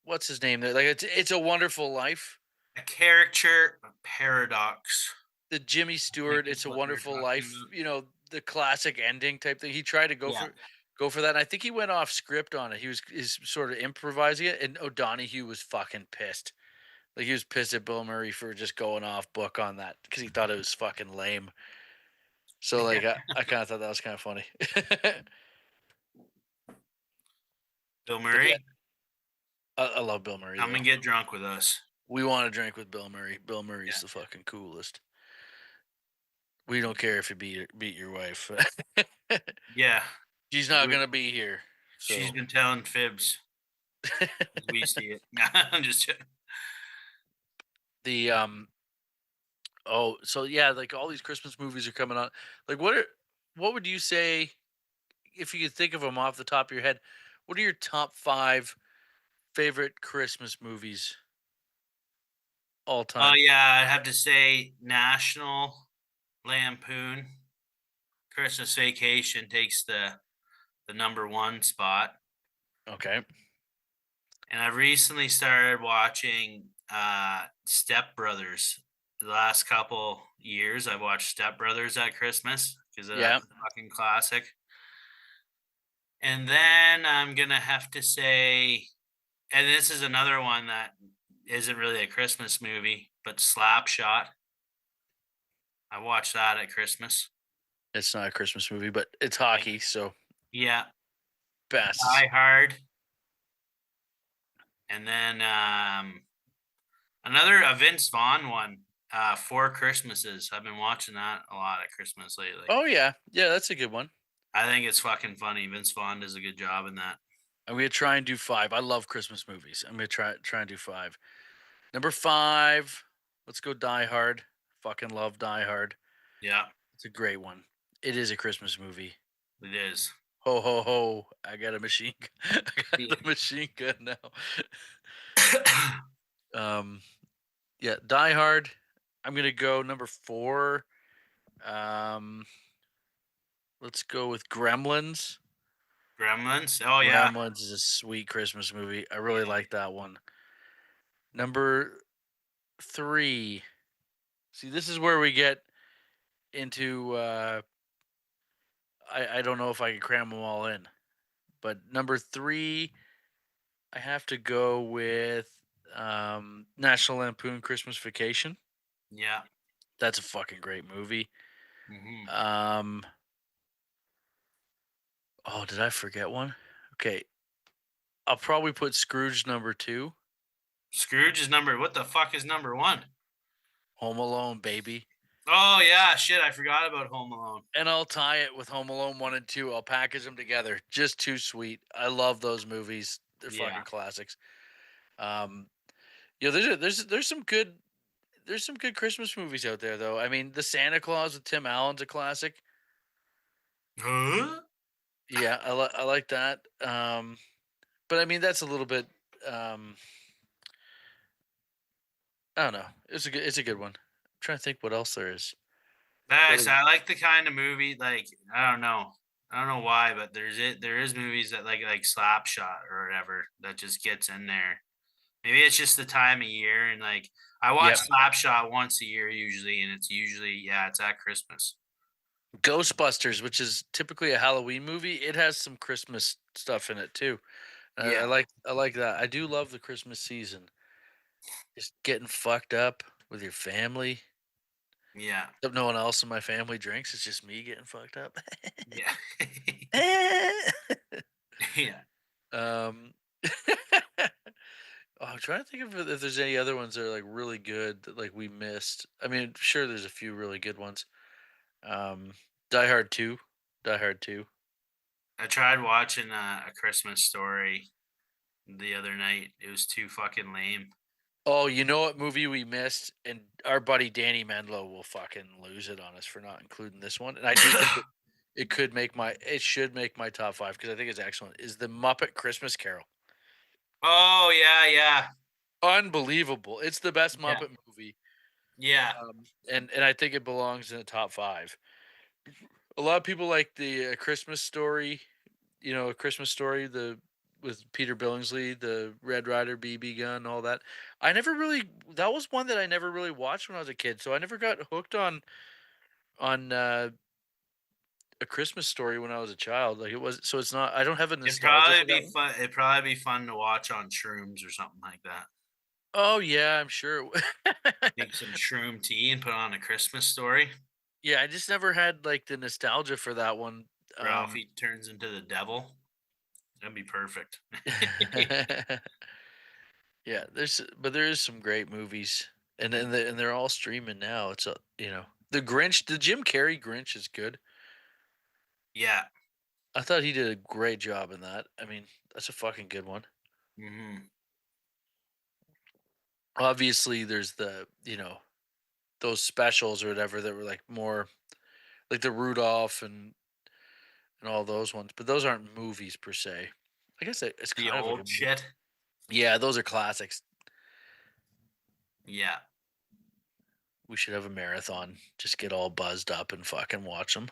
what's his name there? Like it's a Wonderful Life. A caricature paradox, The Jimmy I think Stewart is It's a what you're Wonderful talking Life, about. the classic ending type thing. He tried to Yeah. go for that. And I think he went off script on it. Is sort of improvising it, and O'Donoghue was fucking pissed. Like he was pissed at Bill Murray for just going off book on that because he thought it was fucking lame. So like I kind of thought that was kind of funny. Bill But yeah, Murray, I love Bill Murray come though. and get drunk with us. We wanna drink with Bill Murray. Bill Murray's Yeah. the fucking coolest. We don't care if you beat your wife. Yeah. She's not We gonna be here, she's so been telling fibs as we see it. No, I'm just joking. the, oh, so yeah, like, all these Christmas movies are coming out. Like, what would you say if you could think of them off the top of your head, what are your top 5 favorite Christmas movies all Oh, time? yeah, I'd have to say National Lampoon Christmas Vacation takes the number 1 spot, Okay. and I've recently started watching, Step Brothers. The last couple years, I've watched Step Brothers at Christmas because Yeah, that's a fucking classic, and then I'm gonna have to say, and this is another one that isn't really a Christmas movie, but Slapshot. I watched that at Christmas. it's not a Christmas movie, but it's Yeah. hockey, so Yeah. passes. Die Hard, and then, another a Vince Vaughn one, Four Christmases. I've been watching that a lot at Christmas lately. Oh, yeah. Yeah, that's a good one. I think it's fucking funny. Vince Vaughn does a good job in that. I'm gonna try and do 5. I love Christmas movies. I'm gonna try and do 5. Number 5, let's go Die Hard. Fucking love Die Hard. Yeah, It's a great one. It is a Christmas movie. it is. Ho ho ho! I got a machine. I Yeah. got a machine gun now. Um, yeah, Die Hard. I'm gonna go number 4. Um, let's go with Gremlins. Gremlins. Oh, yeah. Gremlins is a sweet Christmas movie. I really Yeah. like that one. Number 3. See, this is where we get into. I don't know if I can cram them all in, but number 3, I have to go with National Lampoon Christmas Vacation. Yeah. That's a fucking great movie. Mhm. Um, oh, did I forget one? Okay, I'll probably put Scrooge number 2. Scrooge is number what the fuck is number 1? Home Alone, baby. Oh, yeah, shit, I forgot about Home Alone. And I'll tie it with Home Alone 1 and 2. I'll package them together. Just too sweet. I love those movies. They're Yeah. fucking classics. Um, there's some good Christmas movies out there though. I mean, The Santa Claus with Tim Allen's a classic. Huh? Yeah, I like that. But I mean that's a little bit um I don't know. It's a good one. I'm trying to think what else there is. What Nice. is I like the kind of movie like I don't know. I don't know why, but there is movies that like Slapshot or whatever that just gets in there. Maybe it's just the time of year and like I watch Yep. Slapshot once a year usually, and it's usually yeah, it's at Christmas. Ghostbusters, which is typically a Halloween movie, it has some Christmas stuff in it too. Yeah, I like that. I do love the Christmas season. Just getting fucked up with your family. yeah, Except no one else in my family drinks. It's just me getting fucked up. yeah, yeah. um, I'm trying to think of if there's any other ones that are like really good that like we missed. I mean, sure, there's a few really good ones. Um, Die Hard 2, Die Hard 2. I tried watching a Christmas Story the other night. It was too fucking lame. Oh, you know what movie we missed, and our buddy Danny Menlo will fucking lose it on us for not including this one. And I do think it should make my top 5 because I think it's excellent. Is the Muppet Christmas Carol? Oh yeah, yeah, Unbelievable! It's the best yeah, Muppet movie, yeah. and I think it belongs in the top 5. A lot of people like the Christmas Story, A Christmas Story, the with Peter Billingsley, the Red Ryder BB gun, all that. I never really that was one that I never really watched when I was a kid, so I never got hooked on A Christmas Story when I was a child. Like it was, so it's not. I don't have a nostalgia for that one. It'd probably be fun to watch on shrooms or something like that. Oh yeah, I'm sure. Make some shroom tea and put on A Christmas Story. Yeah, I just never had like the nostalgia for that one. Um, Ralphie turns into the devil. That'd be perfect. yeah, Yeah, there is some great movies, and and they're all streaming now. It's a the Grinch, the Jim Carrey Grinch is good. Yeah. I thought he did a great job in that. I mean, that's a fucking good one. Mhm. Obviously, there's those specials or whatever that were like more like the Rudolph and all those ones, but those aren't movies per se. I guess it's The kind of like a old shit. yeah, those are classics. Yeah. We should have a marathon. Just get all buzzed up and fucking watch them.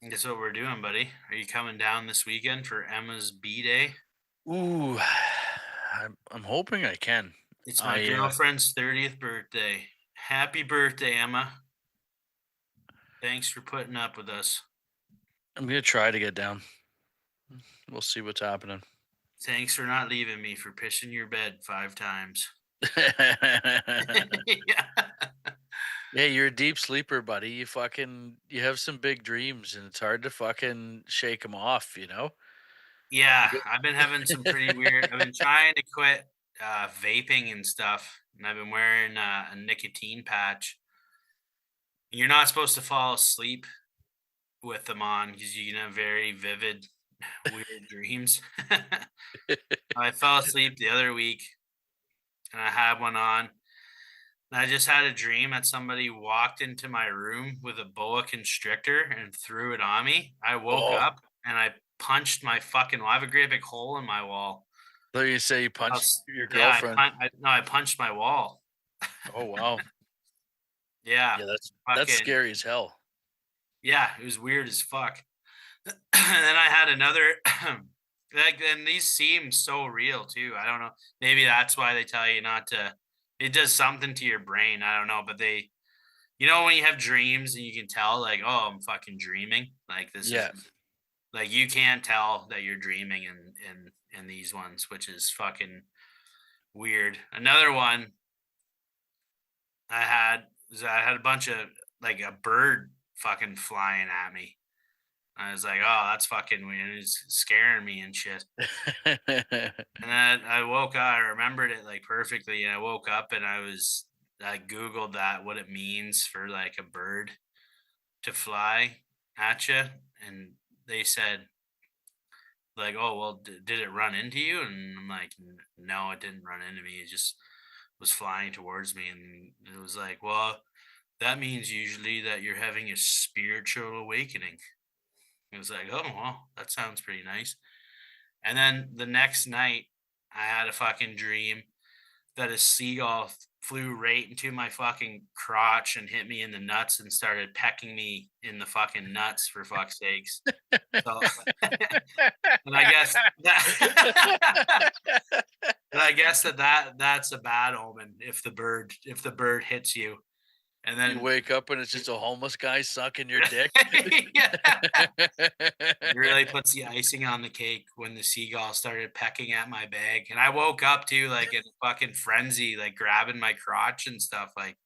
That's what we're doing, buddy. Are you coming down this weekend for Emma's B day? Ooh, I'm hoping I can. It's my I girlfriend's 30th birthday. Happy birthday, Emma. Thanks for putting up with us. I'm gonna try to get down. We'll see what's happening. Thanks for not leaving me for pissing your bed 5 times. Yeah. Yeah, you're a deep sleeper, buddy. You have some big dreams, and it's hard to fucking shake them off. Yeah, You go. I've been having some pretty weird I've been trying to quit, vaping and stuff, and I've been wearing, a nicotine patch. You're not supposed to fall asleep with them on because you can have very vivid, weird dreams. I fell asleep the other week, and I had one on, and I just had a dream that somebody walked into my room with a boa constrictor and threw it on me. I woke Oh, up, and I punched my fucking I have a great big hole in my wall. there you say you I punched was your yeah, girlfriend. I punched my wall. Oh wow, Yeah, yeah, that's fucking scary as hell. yeah, it was weird as fuck. And then I had another like, and these seem so real too. I don't know. Maybe that's why they tell you not to. It does something to your brain. I don't know, but when you have dreams and you can tell, like, oh, I'm fucking dreaming. Like this is Yeah, like you can't tell that you're dreaming in these ones, which is fucking weird. Another one I had I had a bunch of like a bird fucking flying at me. I was like, oh, that's fucking weird. It's scaring me and shit. And then I woke up, I remembered it like perfectly. And I woke up and I Googled that, what it means for like a bird to fly at you. And they said, like, oh, well, did it run into you? And I'm like, No, it didn't run into me. It just was flying towards me. And it was like, well, that means usually that you're having a spiritual awakening. It was like, oh, well, that sounds pretty nice. And then the next night, I had a fucking dream that a seagull flew right into my fucking crotch and hit me in the nuts and started pecking me in the fucking nuts for fuck's sakes. So, and I guess that, and I guess that's a bad omen if the bird hits you, and you then wake up and it's just a homeless guy sucking your dick. yeah. It really puts the icing on the cake when the seagull started pecking at my bag, and I woke up too, like, in a fucking frenzy, like, grabbing my crotch and stuff, like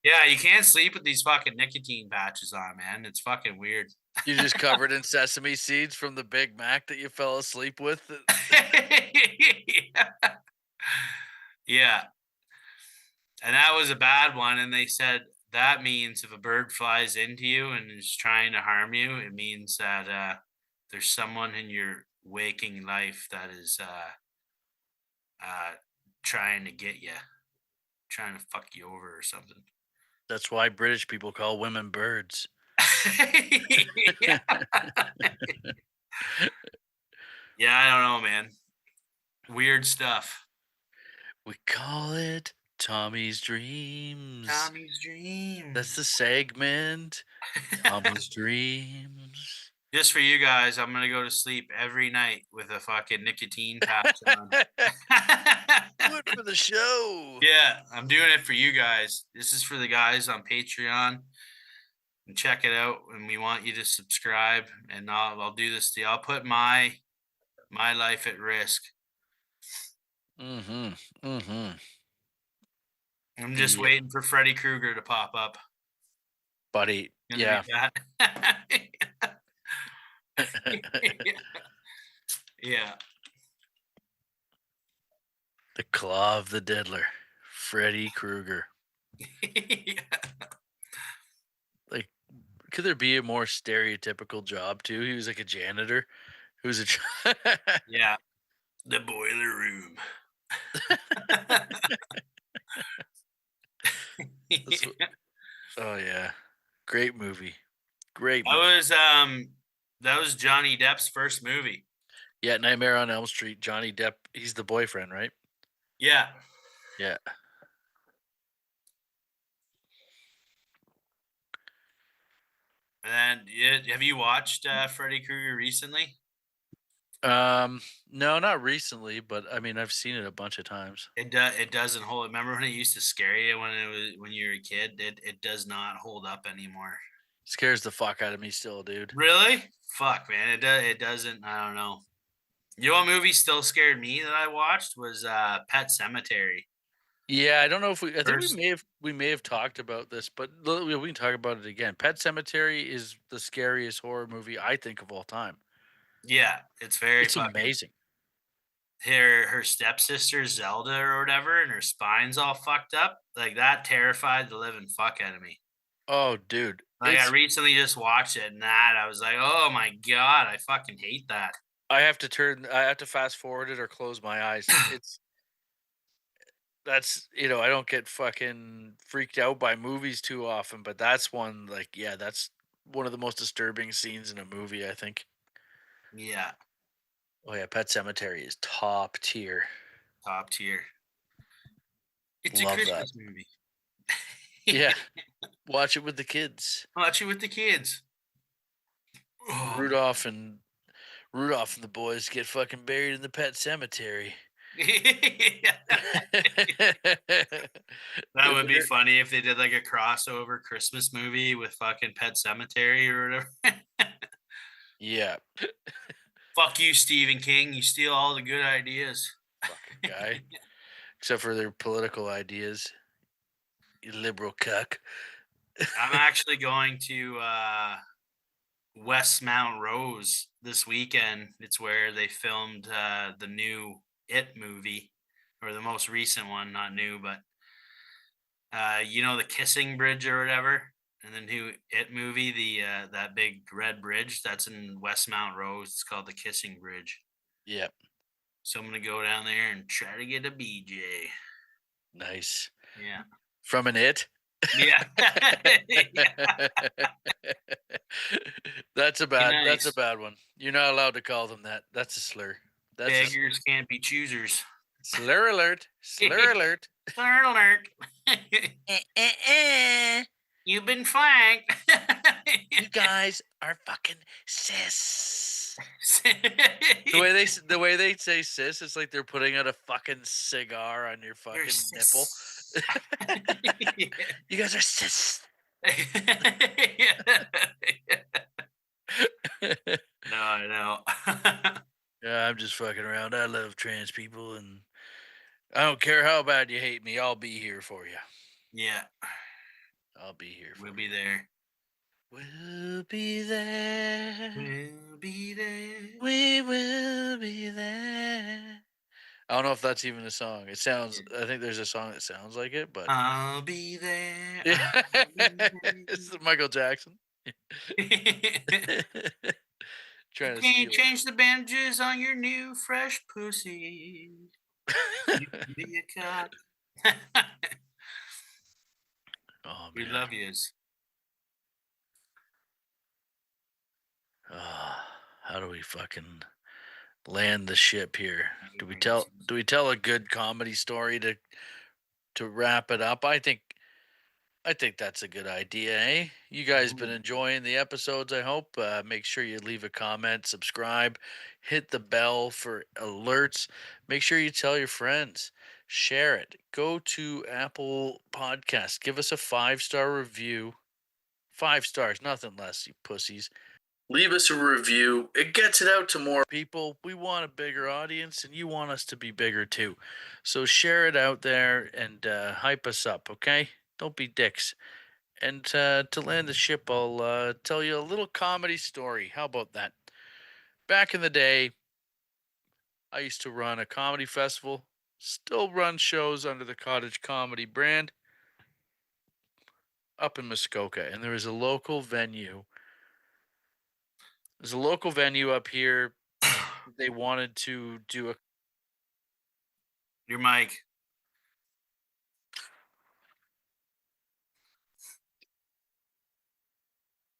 yeah, you can't sleep with these fucking nicotine patches on, man, it's fucking weird. You're just covered in sesame seeds from the Big Mac that you fell asleep with. Yeah. Yeah, and that was a bad one, and they said, "That means if a bird flies into you and is trying to harm you, it means that, there's someone in your waking life that is, uh, trying to get you, trying to fuck you over or something." That's why British people call women birds. Yeah. Yeah, I don't know, man. Weird stuff. We call it Tommy's Dreams. Tommy's That's the dreams. segment. Tommy's Dreams. Just for you guys, I'm gonna go to sleep every night with a fucking nicotine patch on. Do it for the show. Yeah, I'm doing it for you guys. This is for the guys on Patreon. And check it out, and we want you to subscribe. And I'll do this to you. I'll put my life at risk. Mhm. Mhm. I'm just Yeah, waiting for Freddy Krueger to pop up. buddy. Gonna be Yeah. that. Yeah. The Claw of the Diddler, Freddy Krueger. Yeah. Like, could there be a more stereotypical job too? He was like a janitor who's a Yeah. The boiler room. That's what, Yeah. oh yeah. Great movie. Great That movie. was that was Johnny Depp's first movie. Yeah, Nightmare on Elm Street, Johnny Depp, he's the boyfriend, right? Yeah. Yeah. And yeah, have you watched Freddy Krueger recently? Um, no, not recently, but I mean, I've seen it a bunch of times. It doesn't hold. Remember when it used to scare you when you were a kid? It does not hold up anymore. Scares the fuck out of me still, dude. Really? Fuck, man. It doesn't. I don't know. You know what movie still scared me that I watched was Pet Cemetery. Yeah, I don't know if I think First, we may have talked about this, but we can talk about it again. Pet Cemetery is the scariest horror movie I think of all time. yeah, it's very It's fucking. amazing. Her stepsister Zelda or whatever, and her spine's all fucked up. Like that terrified the living fuck out of me. Oh, dude, Like I it's recently just watched it, and that I was like, oh my god, I fucking hate that. I have to fast forward it or close my eyes. It's that's I don't get fucking freaked out by movies too often, but that's one like yeah, that's one of the most disturbing scenes in a movie, I think. Yeah, Oh yeah, Pet Cemetery is top tier. top tier. It's a Love that. Christmas movie. Yeah, watch it with the kids. Watch it with the kids. Oh my. Rudolph and Rudolph and the boys get fucking buried in the pet cemetery. That would be There- funny if they did like a crossover Christmas movie with fucking Pet Cemetery or whatever. yeah, Fuck you, Stephen King. You steal all the good ideas. fucking guy. Except for their political ideas, you liberal cuck. I'm actually going to West Mount Rose this weekend. It's where they filmed the new It movie, or the most recent one, not new, but you know the Kissing Bridge or whatever, and the new It movie, the that big red bridge that's in West Mount Rose. It's called the Kissing Bridge. Yeah, So I'm gonna go down there and try to get a BJ. nice. Yeah, From an it. yeah, yeah. Be That's a nice. bad one. You're not allowed to call them that. That's a slur. That's a Beggars can't be choosers. slur alert. Slur alert. Alert, alert. Eh, eh, eh. You've been flanked. You guys are fucking sis. The way they say sis, it's like they're putting out a fucking cigar on your You're fucking nipple. sis. You guys are sis. No, I know. Yeah, I'm just fucking around. I love trans people, and I don't care how bad you hate me. I'll be here for you. Yeah, I'll be here we'll for be you. there. We'll be there. We'll be there. We will be there. I don't know if that's even a song. It sounds. I think there's a song that sounds like it, but I'll be there. yeah, I'll be it's the Michael Jackson. there. Trying to Can't steal change the bandages on your new fresh pussy. You it. can be a cop. Oh We man. love yous. How do we fucking land the ship here? Aliens. Do we tell a good comedy story to wrap it up? I think that's a good idea, eh? You guys been Ooh. enjoying the episodes, I hope. Make sure you leave a comment, subscribe, hit the bell for alerts. Make sure you tell your friends, share it. Go to Apple Podcast, give us a 5-star review. 5 stars, nothing less, you pussies. Leave us a review. It gets it out to more people. We want a bigger audience, and you want us to be bigger too. So share it out there and hype us up, okay? Don't be dicks. And to land the ship, I'll tell you a little comedy story. How about that? Back in the day, I used to run a comedy festival. still run shows under the Cottage Comedy brand up in Muskoka, and there is a local venue. There's a local venue up here. They wanted to do a. Your mic.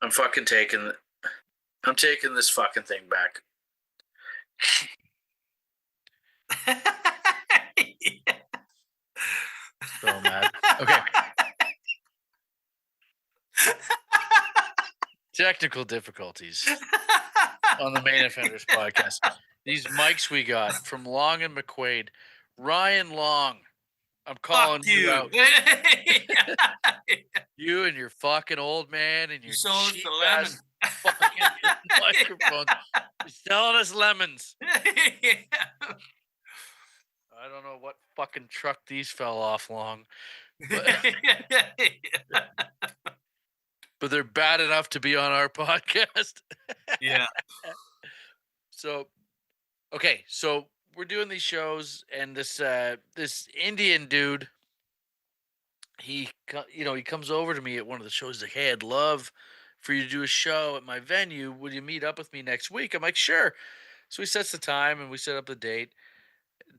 I'm fucking taking. I'm taking this fucking thing back. So mad. Okay, technical difficulties on the Main Offenders podcast. These mics we got from Long and McQuaid. Ryan Long, I'm Fuck calling you you. out. You and your fucking old man and You your sold us cheap the ass lemon. fucking microphones. You're selling us lemons. I don't know what fucking truck these fell off long, but but they're bad enough to be on our podcast. Yeah. So okay, so we're doing these shows, and this Indian dude, he comes over to me at one of the shows. He's like, "Hey, I'd love for you to do a show at my venue. Would you meet up with me next week?" I'm like, "Sure." So he sets the time, and we set up the date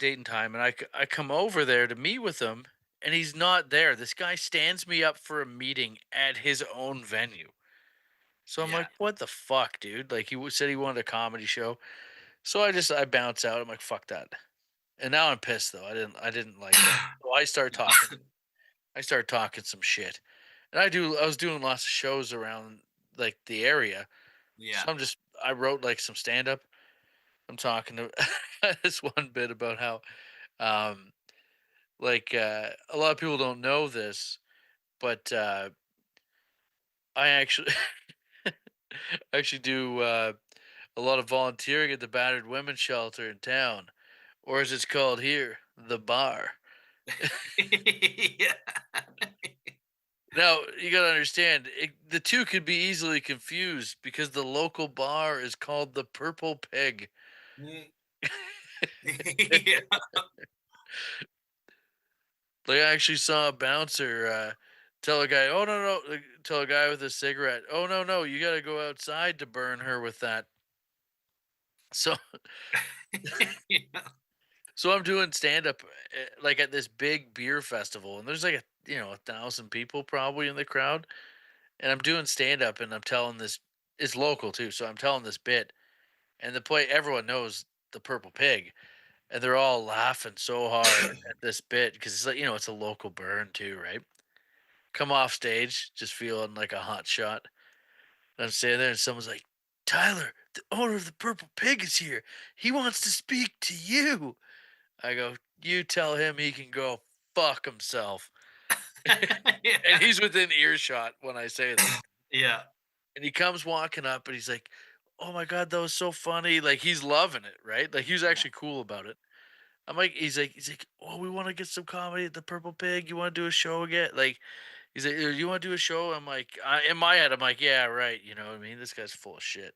and time, and I come over there to meet with him, and he's not there. This guy stands me up for a meeting at his own venue. So I'm Yeah. like, "What the fuck, dude?" Like said he wanted a comedy show. So I bounce out. I'm like, "Fuck that." And now I'm pissed though. I didn't like that. So I start talking some shit. And I was doing lots of shows around like the area. Yeah. So I wrote like some stand up. I'm talking to this one bit about how um a lot of people don't know this, but I actually actually do a lot of volunteering at the battered women's shelter in town, or as it's called here, the bar. Yeah. Now, you gotta understand, the two could be easily confused because the local bar is called the Purple Pig. Mm. Yeah. Like, I actually saw a bouncer tell a guy, "Oh no, no," tell a guy with a cigarette, "Oh no, no, you gotta go outside to burn her with that." So, Yeah. so I'm doing stand up like at this big beer festival, and there's like 1,000 people probably in the crowd, and I'm doing stand up, and I'm telling this. It's local too, so I'm telling this bit, and everyone knows the Purple Pig, and they're all laughing so hard at this bit because it's like it's a local burn too, right? Come off stage just feeling like a hot shot. And I'm standing there, and someone's like, "Tyler, the owner of the Purple Pig is here. He wants to speak to you." I go, "You tell him he can go fuck himself." And Yeah. he's within earshot when I say this. Yeah. And he comes walking up, and he's like, "Oh my god, that was so funny!" Like he's loving it, right? Like he was actually cool about it. He's like, "Oh, we want to get some comedy at the Purple Pig. You want to do a show again?" Like he's like, "You want to do a show?" I'm like, in my head, I'm like, "Yeah, right." You know what I mean? This guy's full of shit.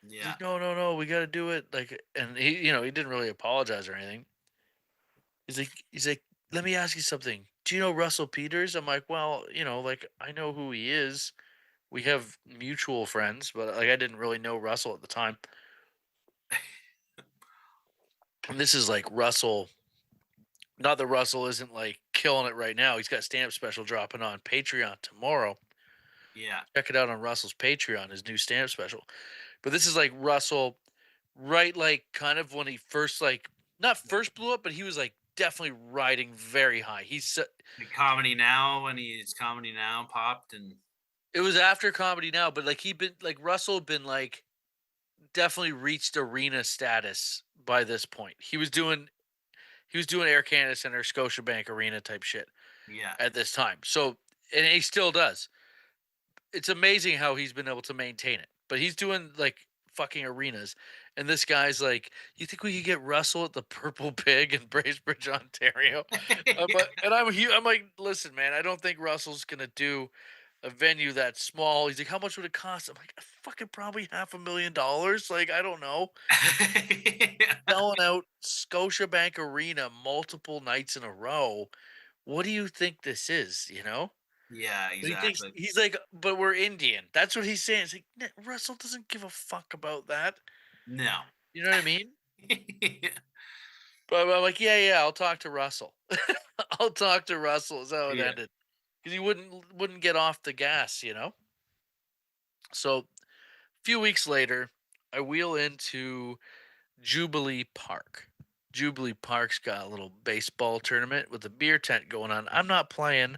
He's Yeah. like, "No, no, no, we got to do it." Like, and he didn't really apologize or anything. He's like, "Let me ask you something. Do you know Russell Peters?" I'm like, "Well, like I know who he is. We have mutual friends, but like I didn't really know Russell at the time." And this is like Russell. Not that Russell isn't like killing it right now. He's got a stand-up special dropping on Patreon tomorrow. Yeah. Check it out on Russell's Patreon, his new stand-up special. But this is like Russell, right? Like kind of when he first not first blew up, but he was like definitely riding very high. The Comedy Now, when he's Comedy Now popped and It was after Comedy Now, but like Russell had been like definitely reached arena status by this point. He was doing Air Canada Center, Scotiabank Arena type shit yeah. at this time. So, and he still does. It's amazing how he's been able to maintain it. But he's doing like fucking arenas, and this guy's like, "You think we could get Russell at the Purple Pig in Bracebridge, Ontario?" I'm like, "Listen, man, I don't think Russell's gonna do a venue that small. He's like, "How much would it cost?" I'm like, "Fucking probably $500,000." Like, I don't know. Selling out Scotiabank Arena multiple nights in a row. What do you think this is, you know? Yeah, But he thinks exactly. he's like, "But we're Indian." That's what he's saying. It's like, Russell doesn't give a fuck about that." No. You know what I mean? Yeah. But I'm like, "Yeah, yeah, I'll talk to Russell." I'll talk to Russell is how it Yeah. ended. Because he wouldn't get off the gas, you know? So, a few weeks later, I wheel into Jubilee Park. Jubilee Park's got a little baseball tournament with a beer tent going on. I'm not playing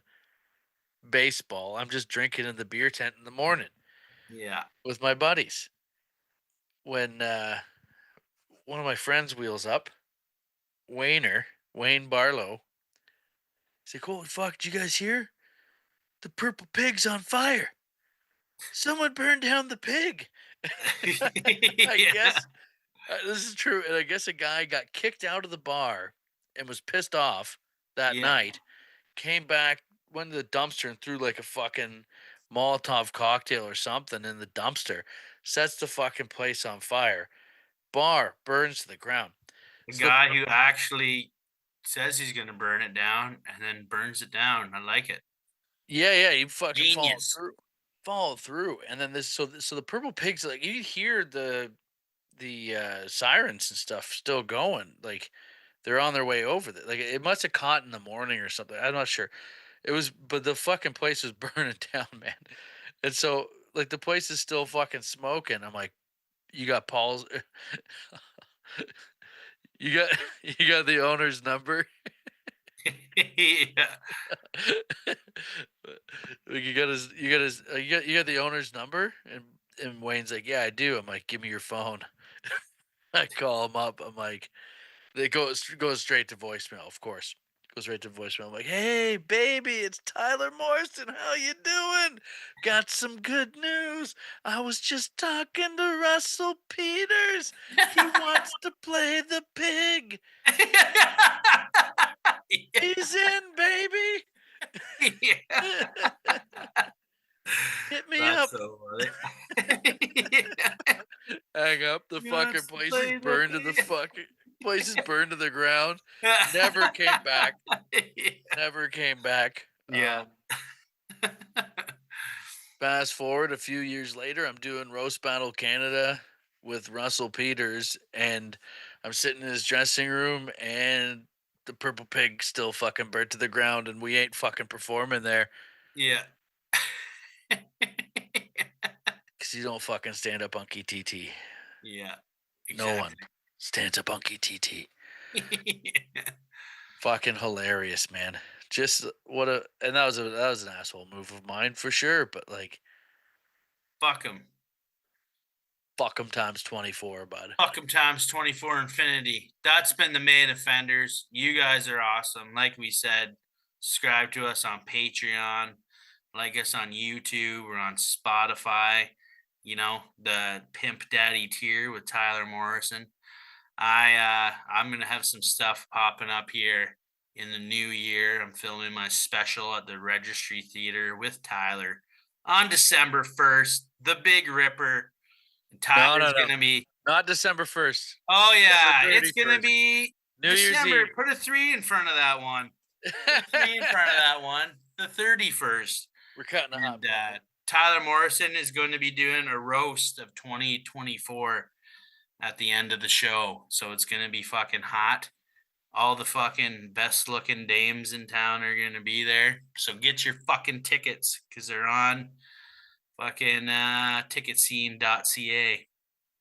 baseball. I'm just drinking in the beer tent in the morning Yeah. with my buddies. When one of my friends wheels up, Wayne Barlow, he's like, "Holy fuck, did you guys hear? The purple pig's on fire. Someone burned down the pig." I Yeah. guess this is true. And I guess a guy got kicked out of the bar and was pissed off that Yeah. night, came back, went to the dumpster and threw like a fucking Molotov cocktail or something in the dumpster, sets the fucking place on fire. Bar burns to the ground. The So the guy who actually says he's gonna burn it down and then burns it down. I like it. yeah, yeah, he fucking followed Genius. through. Followed through. And then so the purple pigs, like, you hear the sirens and stuff still going. Like, they're on their way over there. Like, it must have caught in the morning or something. I'm not sure. It was, but the fucking place was burning down, man. And so, like, the place is still fucking smoking. I'm like, you got Paul's, you got, you got the owner's number. Yeah. Like, you got the owner's number, and Wayne's like, yeah, I do. I'm like, give me your phone. I call him up. I'm like, it goes straight to voicemail, of course. Goes right to voicemail. I'm like, "Hey, baby, it's Tyler Morrison. How you doing? Got some good news. I was just talking to Russell Peters. He wants to play the pig. He's in, baby. Yeah. Hit me That's up." so funny. Yeah. Hang up. The He fucking wants to play the pig. place is burned to the ground. Never came back. Never came back. Yeah. Fast forward a few years later, I'm doing Roast Battle Canada with Russell Peters, and I'm sitting in his dressing room, and the purple pig still fucking burnt to the ground, and we ain't fucking performing there Yeah. because you don't fucking stand up on KTT. Yeah. No one Exactly. stands up on KTT. Yeah. Fucking hilarious, man. Just what a and that was an asshole move of mine for sure, but like, Fuck him. fuck them times 24, bud. Fuck 'em times 24 infinity. That's been the main offenders. You guys are awesome. Like we said, subscribe to us on Patreon, like us on YouTube or on Spotify. You know, the Pimp Daddy tier with Tyler Morrison. I'm gonna have some stuff popping up here in the new year. I'm filming my special at the Registry Theater with Tyler on December 1st. The Big Ripper. No, no, Tyler's no. gonna be. Not December 1st. Oh December yeah, it's gonna 31st. be New Year's December. Eve. Put a three in front of that one. Put a three in front of that one. The 31st. We're cutting a hot And promo. Tyler Morrison is going to be doing a roast of 2024 at the end of the show. So it's going to be fucking hot. All the fucking best looking dames in town are going to be there. So get your fucking tickets because they're on fucking ticketscene.ca.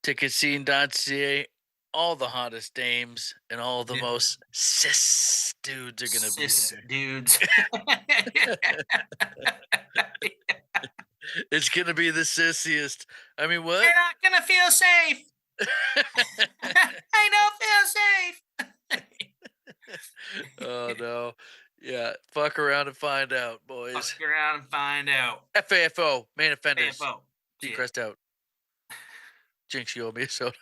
Ticketscene.ca. All the hottest dames and all the Yeah. most cis dudes are gonna be Cis there. dudes. It's gonna be the sissiest. I mean, what? You're not gonna feel safe. I don't feel safe. Oh no. Yeah, fuck around and find out, Fuck boys. around and find out. FAFO, main offenders. AFO. See ya. Decrest out. Jinx, you owe me a soda.